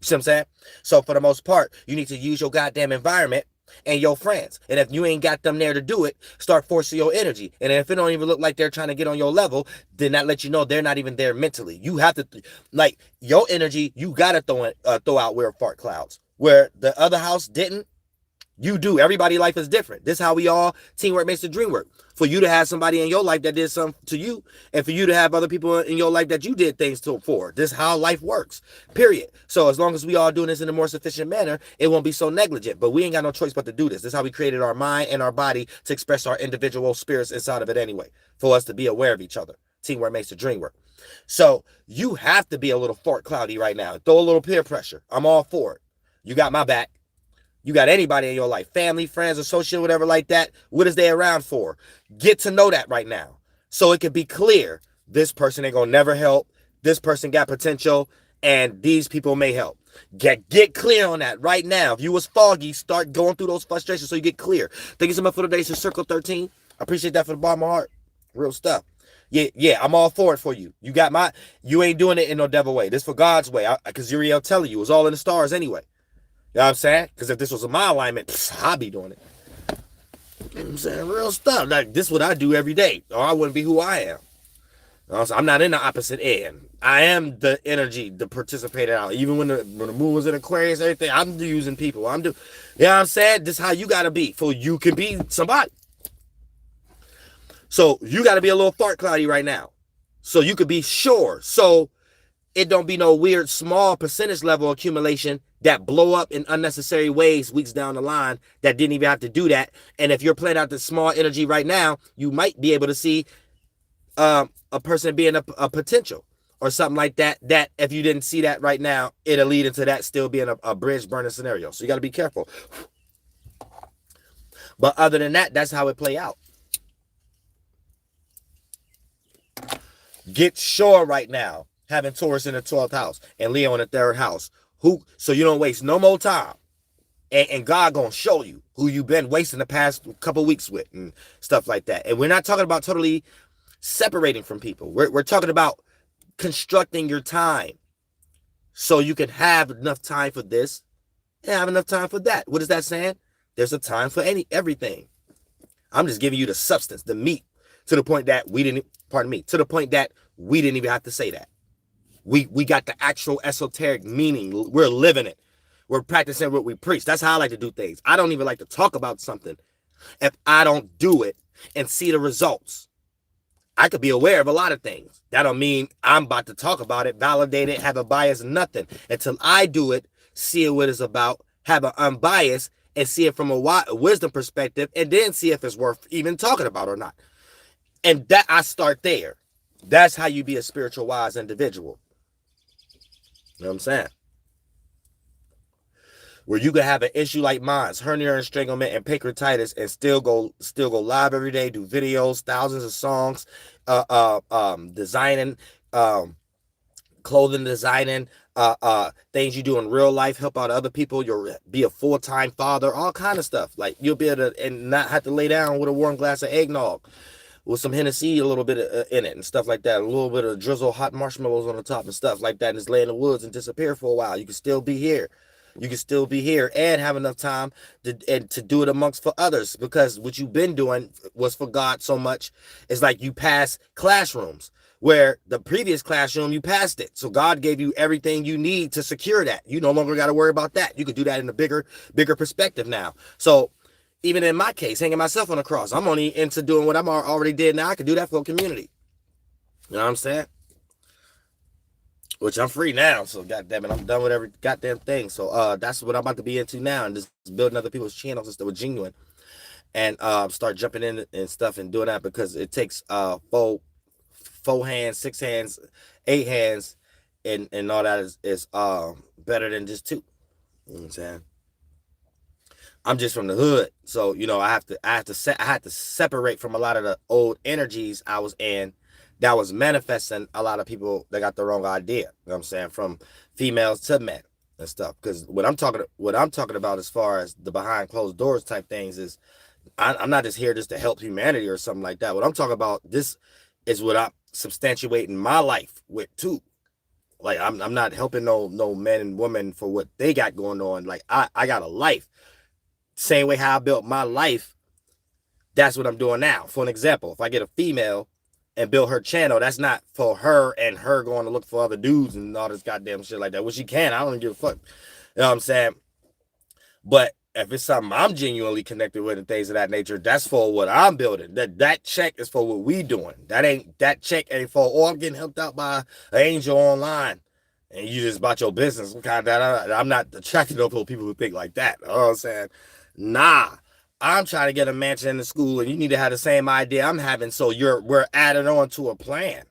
see what I'm saying? So for the most part, you need to use your goddamn environment and your friends. And if you ain't got them there to do it, start forcing your energy. And if it don't even look like they're trying to get on your level, then that lets you know they're not even there mentally. You have to, like, your energy, you got to throw out weird fart clouds. Where the other house didn't, you do. Everybody's life is different. This is how we all, teamwork makes the dream work. For you to have somebody in your life that did something to you, and for you to have other people in your life that you did things for. This is how life works, period. So as long as we all doing this in a more sufficient manner, it won't be so negligent. But we ain't got no choice but to do this. This is how we created our mind and our body to express our individual spirits inside of it anyway, for us to be aware of each other. Teamwork makes the dream work. So you have to be a little fart cloudy right now. Throw a little peer pressure. I'm all for it. You got my back. You got anybody in your life, family, friends, associate, whatever like that. What is they around for? Get to know that right now. So it can be clear. This person ain't going to never help. This person got potential. And these people may help. Get clear on that right now. If you was foggy, start going through those frustrations so you get clear. Thank you so much for the donation, Circle 13. I appreciate that from the bottom of my heart. Real stuff. Yeah, I'm all for it for you. You ain't doing it in no devil way. This for God's way. Because Uriel telling you, it was all in the stars anyway. You know what I'm saying? Because if this was my alignment, I'd be doing it. You know what I'm saying? Real stuff. Like, this is what I do every day. Or I wouldn't be who I am. You know, so I'm not in the opposite end. I am the energy, the participator out. Even when the moon was in Aquarius, everything, I'm using people. You know what I'm saying? This is how you got to be. So you can be somebody. So you got to be a little fart cloudy right now. So you could be sure. So it don't be no weird small percentage level accumulation that blow up in unnecessary ways weeks down the line that didn't even have to do that. And if you're playing out the small energy right now, you might be able to see a person being a potential or something like that, that if you didn't see that right now, it'll lead into that still being a bridge burning scenario. So you got to be careful. But other than that, that's how it play out. Get sure right now, having Taurus in the 12th house and Leo in the 3rd house. So you don't waste no more time. And God gonna show you who you've been wasting the past couple weeks with and stuff like that. And we're not talking about totally separating from people. We're talking about constructing your time so you can have enough time for this and have enough time for that. What is that saying? There's a time for everything. I'm just giving you the substance, the meat, to the point that we didn't even have to say that. We got the actual esoteric meaning. We're living it. We're practicing what we preach. That's how I like to do things. I don't even like to talk about something if I don't do it and see the results. I could be aware of a lot of things. That don't mean I'm about to talk about it, validate it, have a bias, nothing. Until I do it, see what it's about, have an unbiased, and see it from a wisdom perspective, and then see if it's worth even talking about or not. And that I start there. That's how you be a spiritual wise individual. You know what I'm saying? Where you could have an issue like mine, hernia and stranglement and pancreatitis, and still go live every day, do videos, thousands of songs, designing, clothing designing, things you do in real life, help out other people. You'll be a full-time father, all kind of stuff. Like you'll be able to and not have to lay down with a warm glass of eggnog with some Hennessy, a little bit in it and stuff like that. A little bit of drizzle, hot marshmallows on the top and stuff like that, and just lay in the woods and disappear for a while. You can still be here. You can still be here and have enough time to do it amongst for others, because what you've been doing was for God so much. It's like you pass classrooms where the previous classroom, you passed it. So God gave you everything you need to secure that. You no longer got to worry about that. You could do that in a bigger perspective now. So even in my case, hanging myself on a cross, I'm only into doing what I'm already did now. I could do that for a community. You know what I'm saying? Which I'm free now, so goddamn it, I'm done with every goddamn thing. So that's what I'm about to be into now, and just building other people's channels and stuff with genuine, and start jumping in and stuff and doing that, because it takes four hands, 6 hands, 8 hands, and all that is better than just 2. You know what I'm saying? I'm just from the hood, so you know I had to separate from a lot of the old energies I was in. That was manifesting a lot of people that got the wrong idea. You know what I'm saying? From females to men and stuff. Because what I'm talking about as far as the behind closed doors type things is, I'm not just here just to help humanity or something like that. What I'm talking about, this is what I'm substantiating my life with too. Like I'm not helping no men and women for what they got going on. Like I got a life. Same way how I built my life, that's what I'm doing now. For an example, if I get a female and build her channel, that's not for her and her going to look for other dudes and all this goddamn shit like that. Well, she can. I don't give a fuck. You know what I'm saying? But if it's something I'm genuinely connected with and things of that nature, that's for what I'm building. That check is for what we doing. That check ain't for, oh, I'm getting helped out by an angel online and you just bought your business. I'm not attracted to people who think like that. You know what I'm saying? Nah. I'm trying to get a mansion in the school, and you need to have the same idea I'm having, so we're adding on to a plan.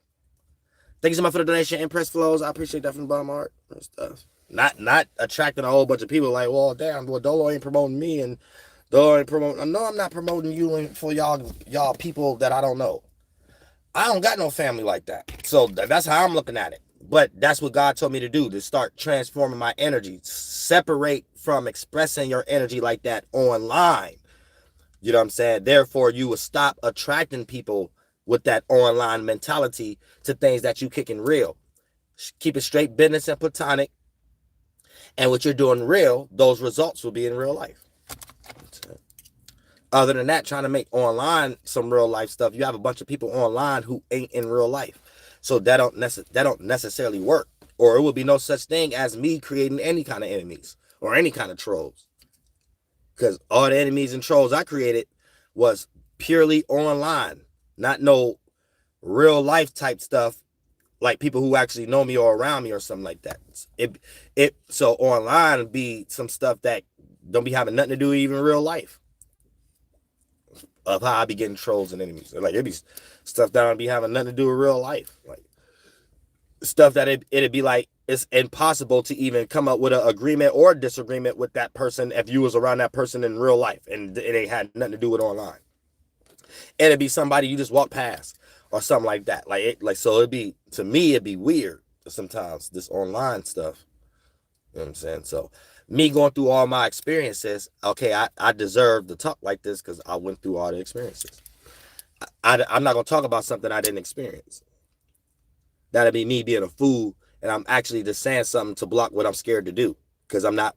Thank you so much for the donation, Impress Flows. I appreciate that from the bottom of my heart and stuff. Not attracting a whole bunch of people like, well, damn, well, Dolo ain't promoting me, and Dolo ain't promoting. No, I'm not promoting you for y'all people that I don't know. I don't got no family like that. So that's how I'm looking at it. But that's what God told me to do, to start transforming my energy. Separate from expressing your energy like that online. You know what I'm saying? Therefore, you will stop attracting people with that online mentality to things that you kicking real. Keep it straight business and platonic. And what you're doing real, those results will be in real life. Other than that, trying to make online some real life stuff, you have a bunch of people online who ain't in real life. So that don't necessarily work. Or it will be no such thing as me creating any kind of enemies or any kind of trolls. Because all the enemies and trolls I created was purely online, not no real life type stuff, like people who actually know me or around me or something like that. So online would be some stuff that don't be having nothing to do with even real life. Of how I be getting trolls and enemies. Like it'd be stuff that don't be having nothing to do with real life. Like stuff that it'd be like, it's impossible to even come up with an agreement or disagreement with that person if you was around that person in real life and it ain't had nothing to do with online. It'd be somebody you just walk past or something like that. So it'd be, to me, it'd be weird sometimes, this online stuff. You know what I'm saying? So me going through all my experiences, okay, I deserve to talk like this because I went through all the experiences. I'm not going to talk about something I didn't experience. That'd be me being a fool, and I'm actually just saying something to block what I'm scared to do because I'm not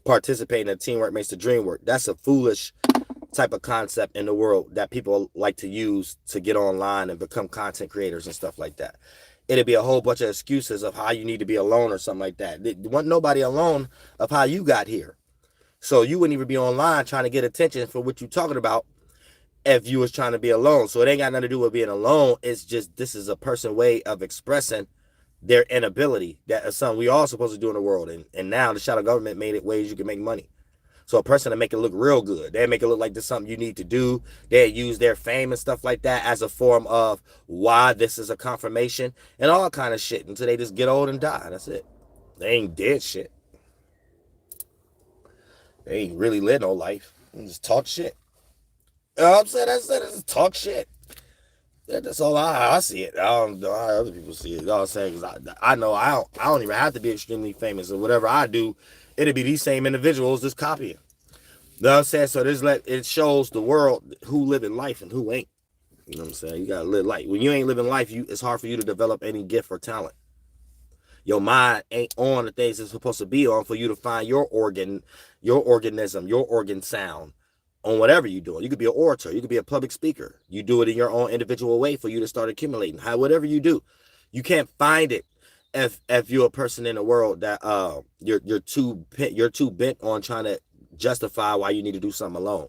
participating in teamwork makes the dream work. That's a foolish type of concept in the world that people like to use to get online and become content creators and stuff like that. It'd be a whole bunch of excuses of how you need to be alone or something like that. There wasn't nobody alone of how you got here. So you wouldn't even be online trying to get attention for what you're talking about if you was trying to be alone. So it ain't got nothing to do with being alone. It's just, this is a person's way of expressing their inability. That is something we all supposed to do in the world. And now the shadow government made it ways you can make money. So a person to make it look real good, they make it look like this is something you need to do. They use their fame and stuff like that as a form of why this is a confirmation and all kind of shit until they just get old and die. That's it. They ain't dead shit. They ain't really live no life. They just talk shit. You know what I'm saying? That's it. Just talk shit. That's all I see it. I don't know how other people see it. You know what I'm saying? Because I know I don't even have to be extremely famous. Or whatever I do, it'll be these same individuals just copying. You know what I'm saying? So it shows the world who living life and who ain't. You know what I'm saying? You gotta live life. When you ain't living life, it's hard for you to develop any gift or talent. Your mind ain't on the things it's supposed to be on for you to find your organ, your organism, your organ sound on whatever you're doing. You could be an orator. You could be a public speaker. You do it in your own individual way for you to start accumulating. Whatever you do, you can't find it if you're a person in the world that you're too bent on trying to justify why you need to do something alone.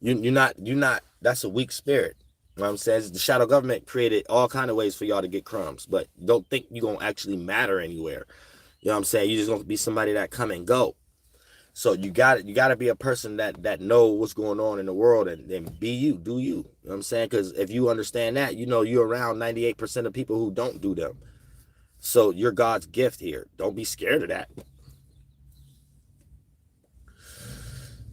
You're not. That's a weak spirit. You know what I'm saying? The shadow government created all kind of ways for y'all to get crumbs, but don't think you're gonna actually matter anywhere. You know what I'm saying? You're just gonna be somebody that come and go. So you got to be a person that know what's going on in the world and be you, do you. You know what I'm saying? Because if you understand that, you know you're around 98% of people who don't do them. So you're God's gift here. Don't be scared of that. You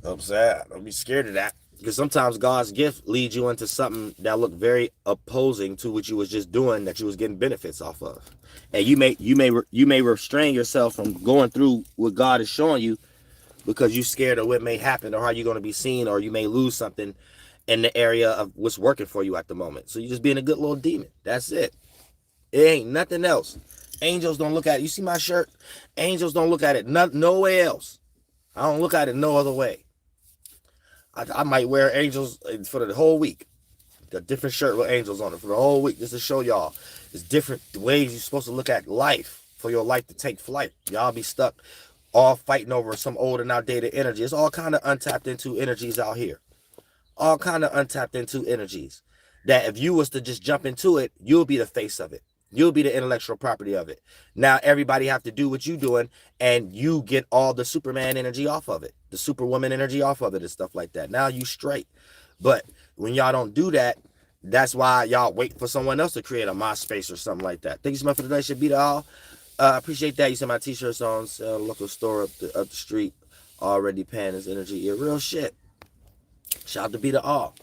know what I'm saying? Don't be scared of that. Because sometimes God's gift leads you into something that look very opposing to what you was just doing, that you was getting benefits off of. And you may restrain yourself from going through what God is showing you because you're scared of what may happen or how you're going to be seen, or you may lose something in the area of what's working for you at the moment. So you're just being a good little demon. That's it. It ain't nothing else. Angels don't look at it. You see my shirt? Angels don't look at it no way else. I don't look at it no other way. I might wear angels for the whole week. A different shirt with angels on it for the whole week, just to show y'all there's different ways you're supposed to look at life for your life to take flight. Y'all be stuck all fighting over some old and outdated energy. It's all kind of untapped into energies out here. All kind of untapped into energies that if you was to just jump into it, you'll be the face of it. You'll be the intellectual property of it. Now everybody have to do what you doing, and you get all the Superman energy off of it, the Superwoman energy off of it and stuff like that. Now you straight. But when y'all don't do that, that's why y'all wait for someone else to create a MySpace or something like that. Thank you so much for the donation. Be the all. Appreciate that. You see my t-shirts on sale, local store up the street, already paying his energy. Yeah, real shit. Shout out to Be the All.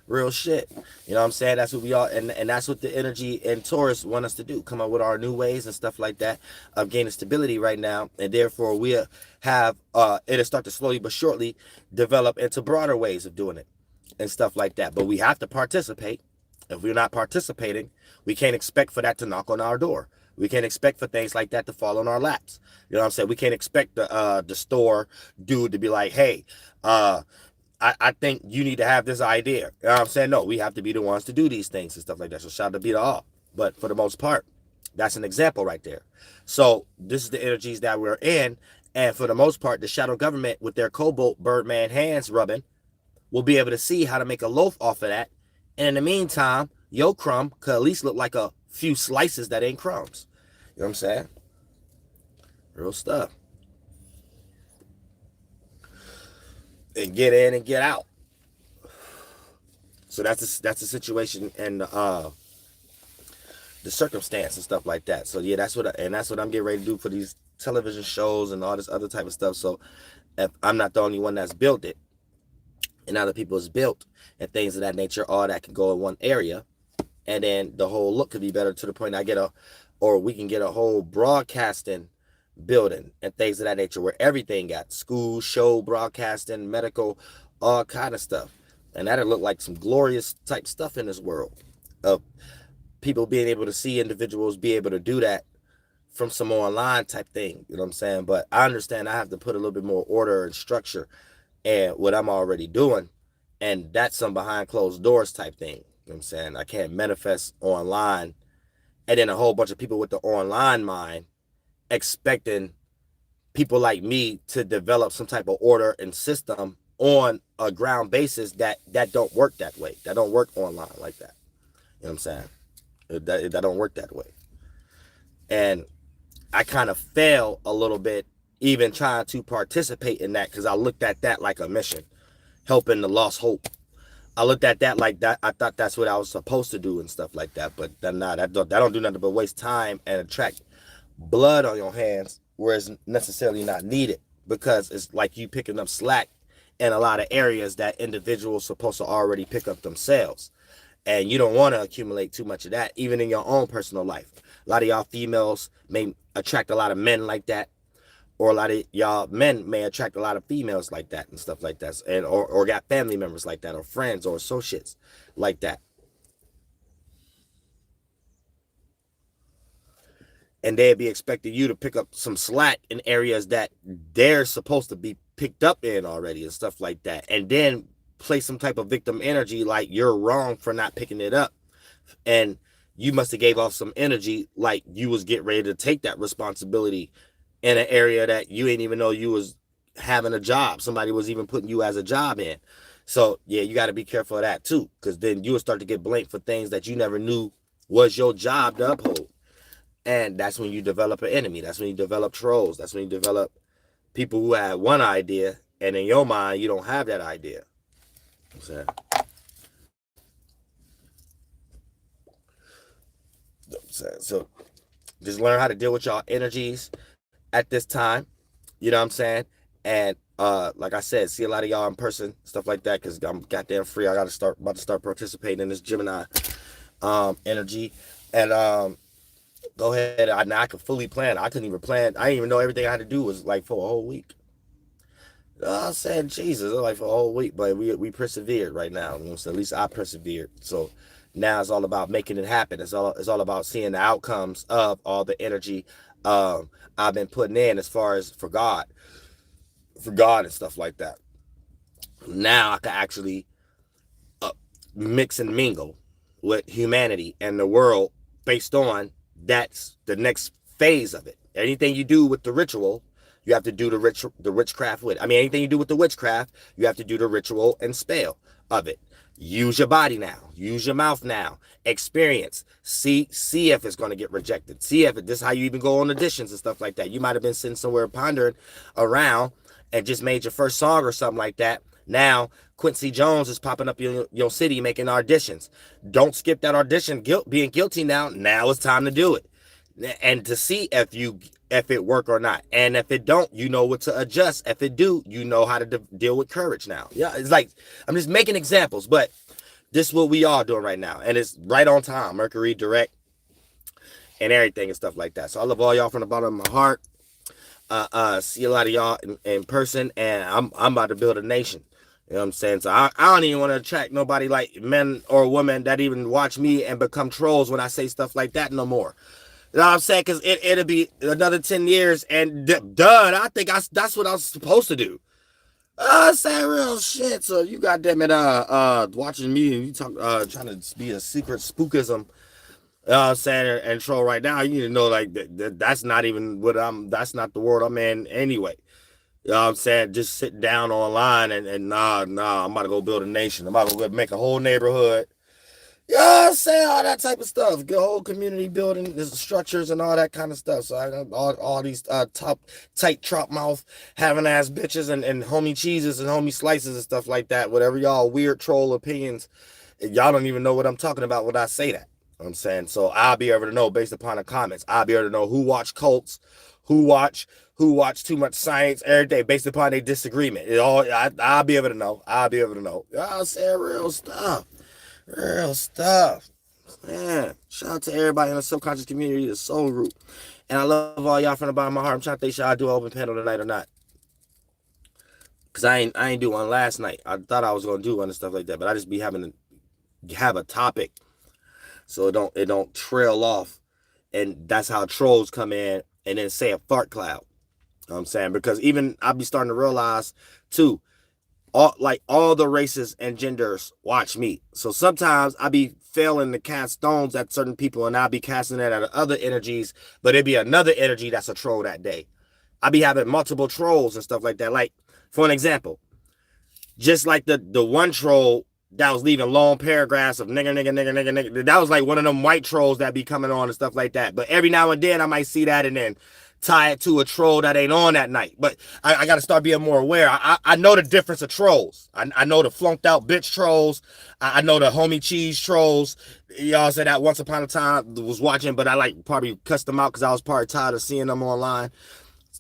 Real shit. You know what I'm saying? That's what we all, and that's what the energy in Taurus want us to do. Come up with our new ways and stuff like that of gaining stability right now. And therefore we have, it'll start to slowly but surely develop into broader ways of doing it and stuff like that. But we have to participate. If we're not participating, we can't expect for that to knock on our door. We can't expect for things like that to fall on our laps. You know what I'm saying? We can't expect the store dude to be like, hey, I think you need to have this idea. You know what I'm saying? No, we have to be the ones to do these things and stuff like that. So shout out to Be the All. But for the most part, that's an example right there. So this is the energies that we're in. And for the most part, the shadow government with their cobalt Birdman hands rubbing will be able to see how to make a loaf off of that. And in the meantime, your crumb could at least look like a few slices that ain't crumbs. You know what I'm saying? Real stuff. And get in and get out. So that's the situation and the circumstance and stuff like that. So yeah, that's what I'm getting ready to do for these television shows and all this other type of stuff. So if I'm not the only one that's built it, and other people's built and things of that nature, all that can go in one area. And then the whole look could be better to the point we can get a whole broadcasting building and things of that nature where everything got school, show, broadcasting, medical, all kind of stuff. And that'll look like some glorious type stuff in this world of people being able to see individuals be able to do that from some online type thing. You know what I'm saying? But I understand I have to put a little bit more order and structure and what I'm already doing. And that's some behind closed doors type thing. You know what I'm saying? I can't manifest online and then a whole bunch of people with the online mind expecting people like me to develop some type of order and system on a ground basis that don't work that way. That don't work online like that. You know what I'm saying? That don't work that way. And I kind of fail a little bit even trying to participate in that because I looked at that like a mission, helping the lost hope. I looked at that like that. I thought that's what I was supposed to do and stuff like that. But then that don't do nothing but waste time and attract blood on your hands where it's necessarily not needed, because it's like you picking up slack in a lot of areas that individuals supposed to already pick up themselves. And you don't want to accumulate too much of that, even in your own personal life. A lot of y'all females may attract a lot of men like that, or a lot of y'all men may attract a lot of females like that and stuff like that, and or got family members like that, or friends or associates like that. And they'd be expecting you to pick up some slack in areas that they're supposed to be picked up in already and stuff like that. And then play some type of victim energy like you're wrong for not picking it up. And you must have gave off some energy like you was getting ready to take that responsibility in an area that you didn't even know you was having a job. Somebody was even putting you as a job in. So, yeah, you got to be careful of that too, because then you will start to get blamed for things that you never knew was your job to uphold. And that's when you develop an enemy. That's when you develop trolls. That's when you develop people who have one idea, and in your mind, you don't have that idea. So just learn how to deal with y'all energies at this time. You know what I'm saying? And like I said, see a lot of y'all in person, stuff like that, because I'm goddamn free. I about to start participating in this Gemini energy. And go ahead. I could fully plan. I couldn't even plan. I didn't even know everything I had to do was like for a whole week. I said, Jesus, like for a whole week, but we persevered right now. So at least I persevered. So now it's all about making it happen. It's all about seeing the outcomes of all the energy I've been putting in as far as for God and stuff like that. Now I can actually mix and mingle with humanity and the world based on that's the next phase of it. Anything you do with the ritual, you have to do the witchcraft with. I mean, anything you do with the witchcraft, you have to do the ritual and spell of it. Use your body now. Use your mouth now. Experience. See if it's going to get rejected. See if this is how you even go on auditions and stuff like that. You might have been sitting somewhere pondering around and just made your first song or something like that. Now, Quincy Jones is popping up in your city making auditions. Don't skip that audition. Being guilty now it's time to do it. And to see if it work or not. And if it don't, you know what to adjust. If it do, you know how to deal with courage now. Yeah, it's like, I'm just making examples, but this is what we all doing right now. And it's right on time. Mercury direct and everything and stuff like that. So I love all y'all from the bottom of my heart. See a lot of y'all in person, and I'm about to build a nation. You know what I'm saying? So I don't even want to attract nobody like men or women that even watch me and become trolls when I say stuff like that no more. You know what I'm saying? Because it'll be another 10 years, and done. I think that's what I was supposed to do. Say real shit. So you goddamn it, watching me and you talk, trying to be a secret spookism, saying and troll right now. You need to know like that's not even that's not the world I'm in anyway. You know what I'm saying? Just sit down online and nah, I'm about to go build a nation. I'm about to go make a whole neighborhood. You know what I'm saying? All that type of stuff. Get a whole community building, there's structures and all that kind of stuff. So I got all these tight trot mouth, having ass bitches and homie cheeses and homie slices and stuff like that. Whatever y'all weird troll opinions, y'all don't even know what I'm talking about when I say that. You know what I'm saying? So I'll be able to know based upon the comments. I'll be able to know who watch cults, who watch who watch too much science every day based upon their disagreement. I'll be able to know. I'll be able to know. Y'all saying real stuff. Real stuff. Man, shout out to everybody in the subconscious community, the soul group. And I love all y'all from the bottom of my heart. I'm trying to think, should I do an open panel tonight or not? Because I ain't do one last night. I thought I was going to do one and stuff like that, but I just be having to have a topic so it don't trail off. And that's how trolls come in and then say a fart cloud. You know what I'm saying? Because even I'll be starting to realize, too, all the races and genders watch me. So sometimes I be failing to cast stones at certain people, and I'll be casting it at other energies, but it'd be another energy that's a troll that day. I be having multiple trolls and stuff like that. Like, for an example, just like the one troll that was leaving long paragraphs of nigger. That was like one of them white trolls that be coming on and stuff like that. But every now and then I might see that and then tie it to a troll that ain't on that night. But I got to start being more aware. I know the difference of trolls. I know the flunked out bitch trolls. I know the homie cheese trolls. Y'all said that once upon a time was watching, but I like probably cussed them out because I was probably tired of seeing them online.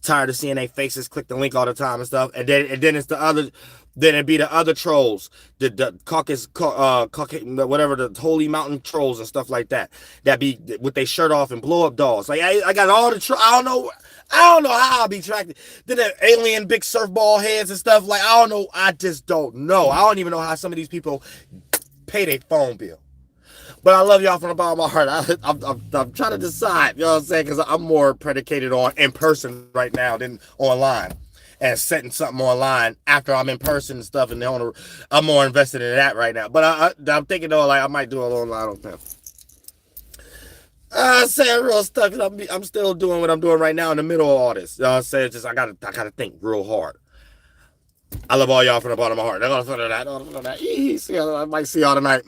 Tired of seeing their faces, click the link all the time and stuff. And then it's the other. Then it'd be the other trolls, the Caucasus, whatever, the Holy Mountain trolls and stuff like that. That be with their shirt off and blow up dolls. Like I got all the I don't know how I'll be attracted. Then the alien big surfball heads and stuff. Like I don't know. I just don't know. I don't even know how some of these people pay their phone bill. But I love y'all from the bottom of my heart. I'm trying to decide. You know what I'm saying? Because I'm more predicated on in person right now than online. And setting something online after I'm in person and stuff, and I'm more invested in that right now. But I'm thinking though, like I might do a little online on panel. I'm saying real stuff because I'm still doing what I'm doing right now in the middle of all this. You know what I'm saying? Just I gotta think real hard. I love all y'all from the bottom of my heart. I might see y'all tonight.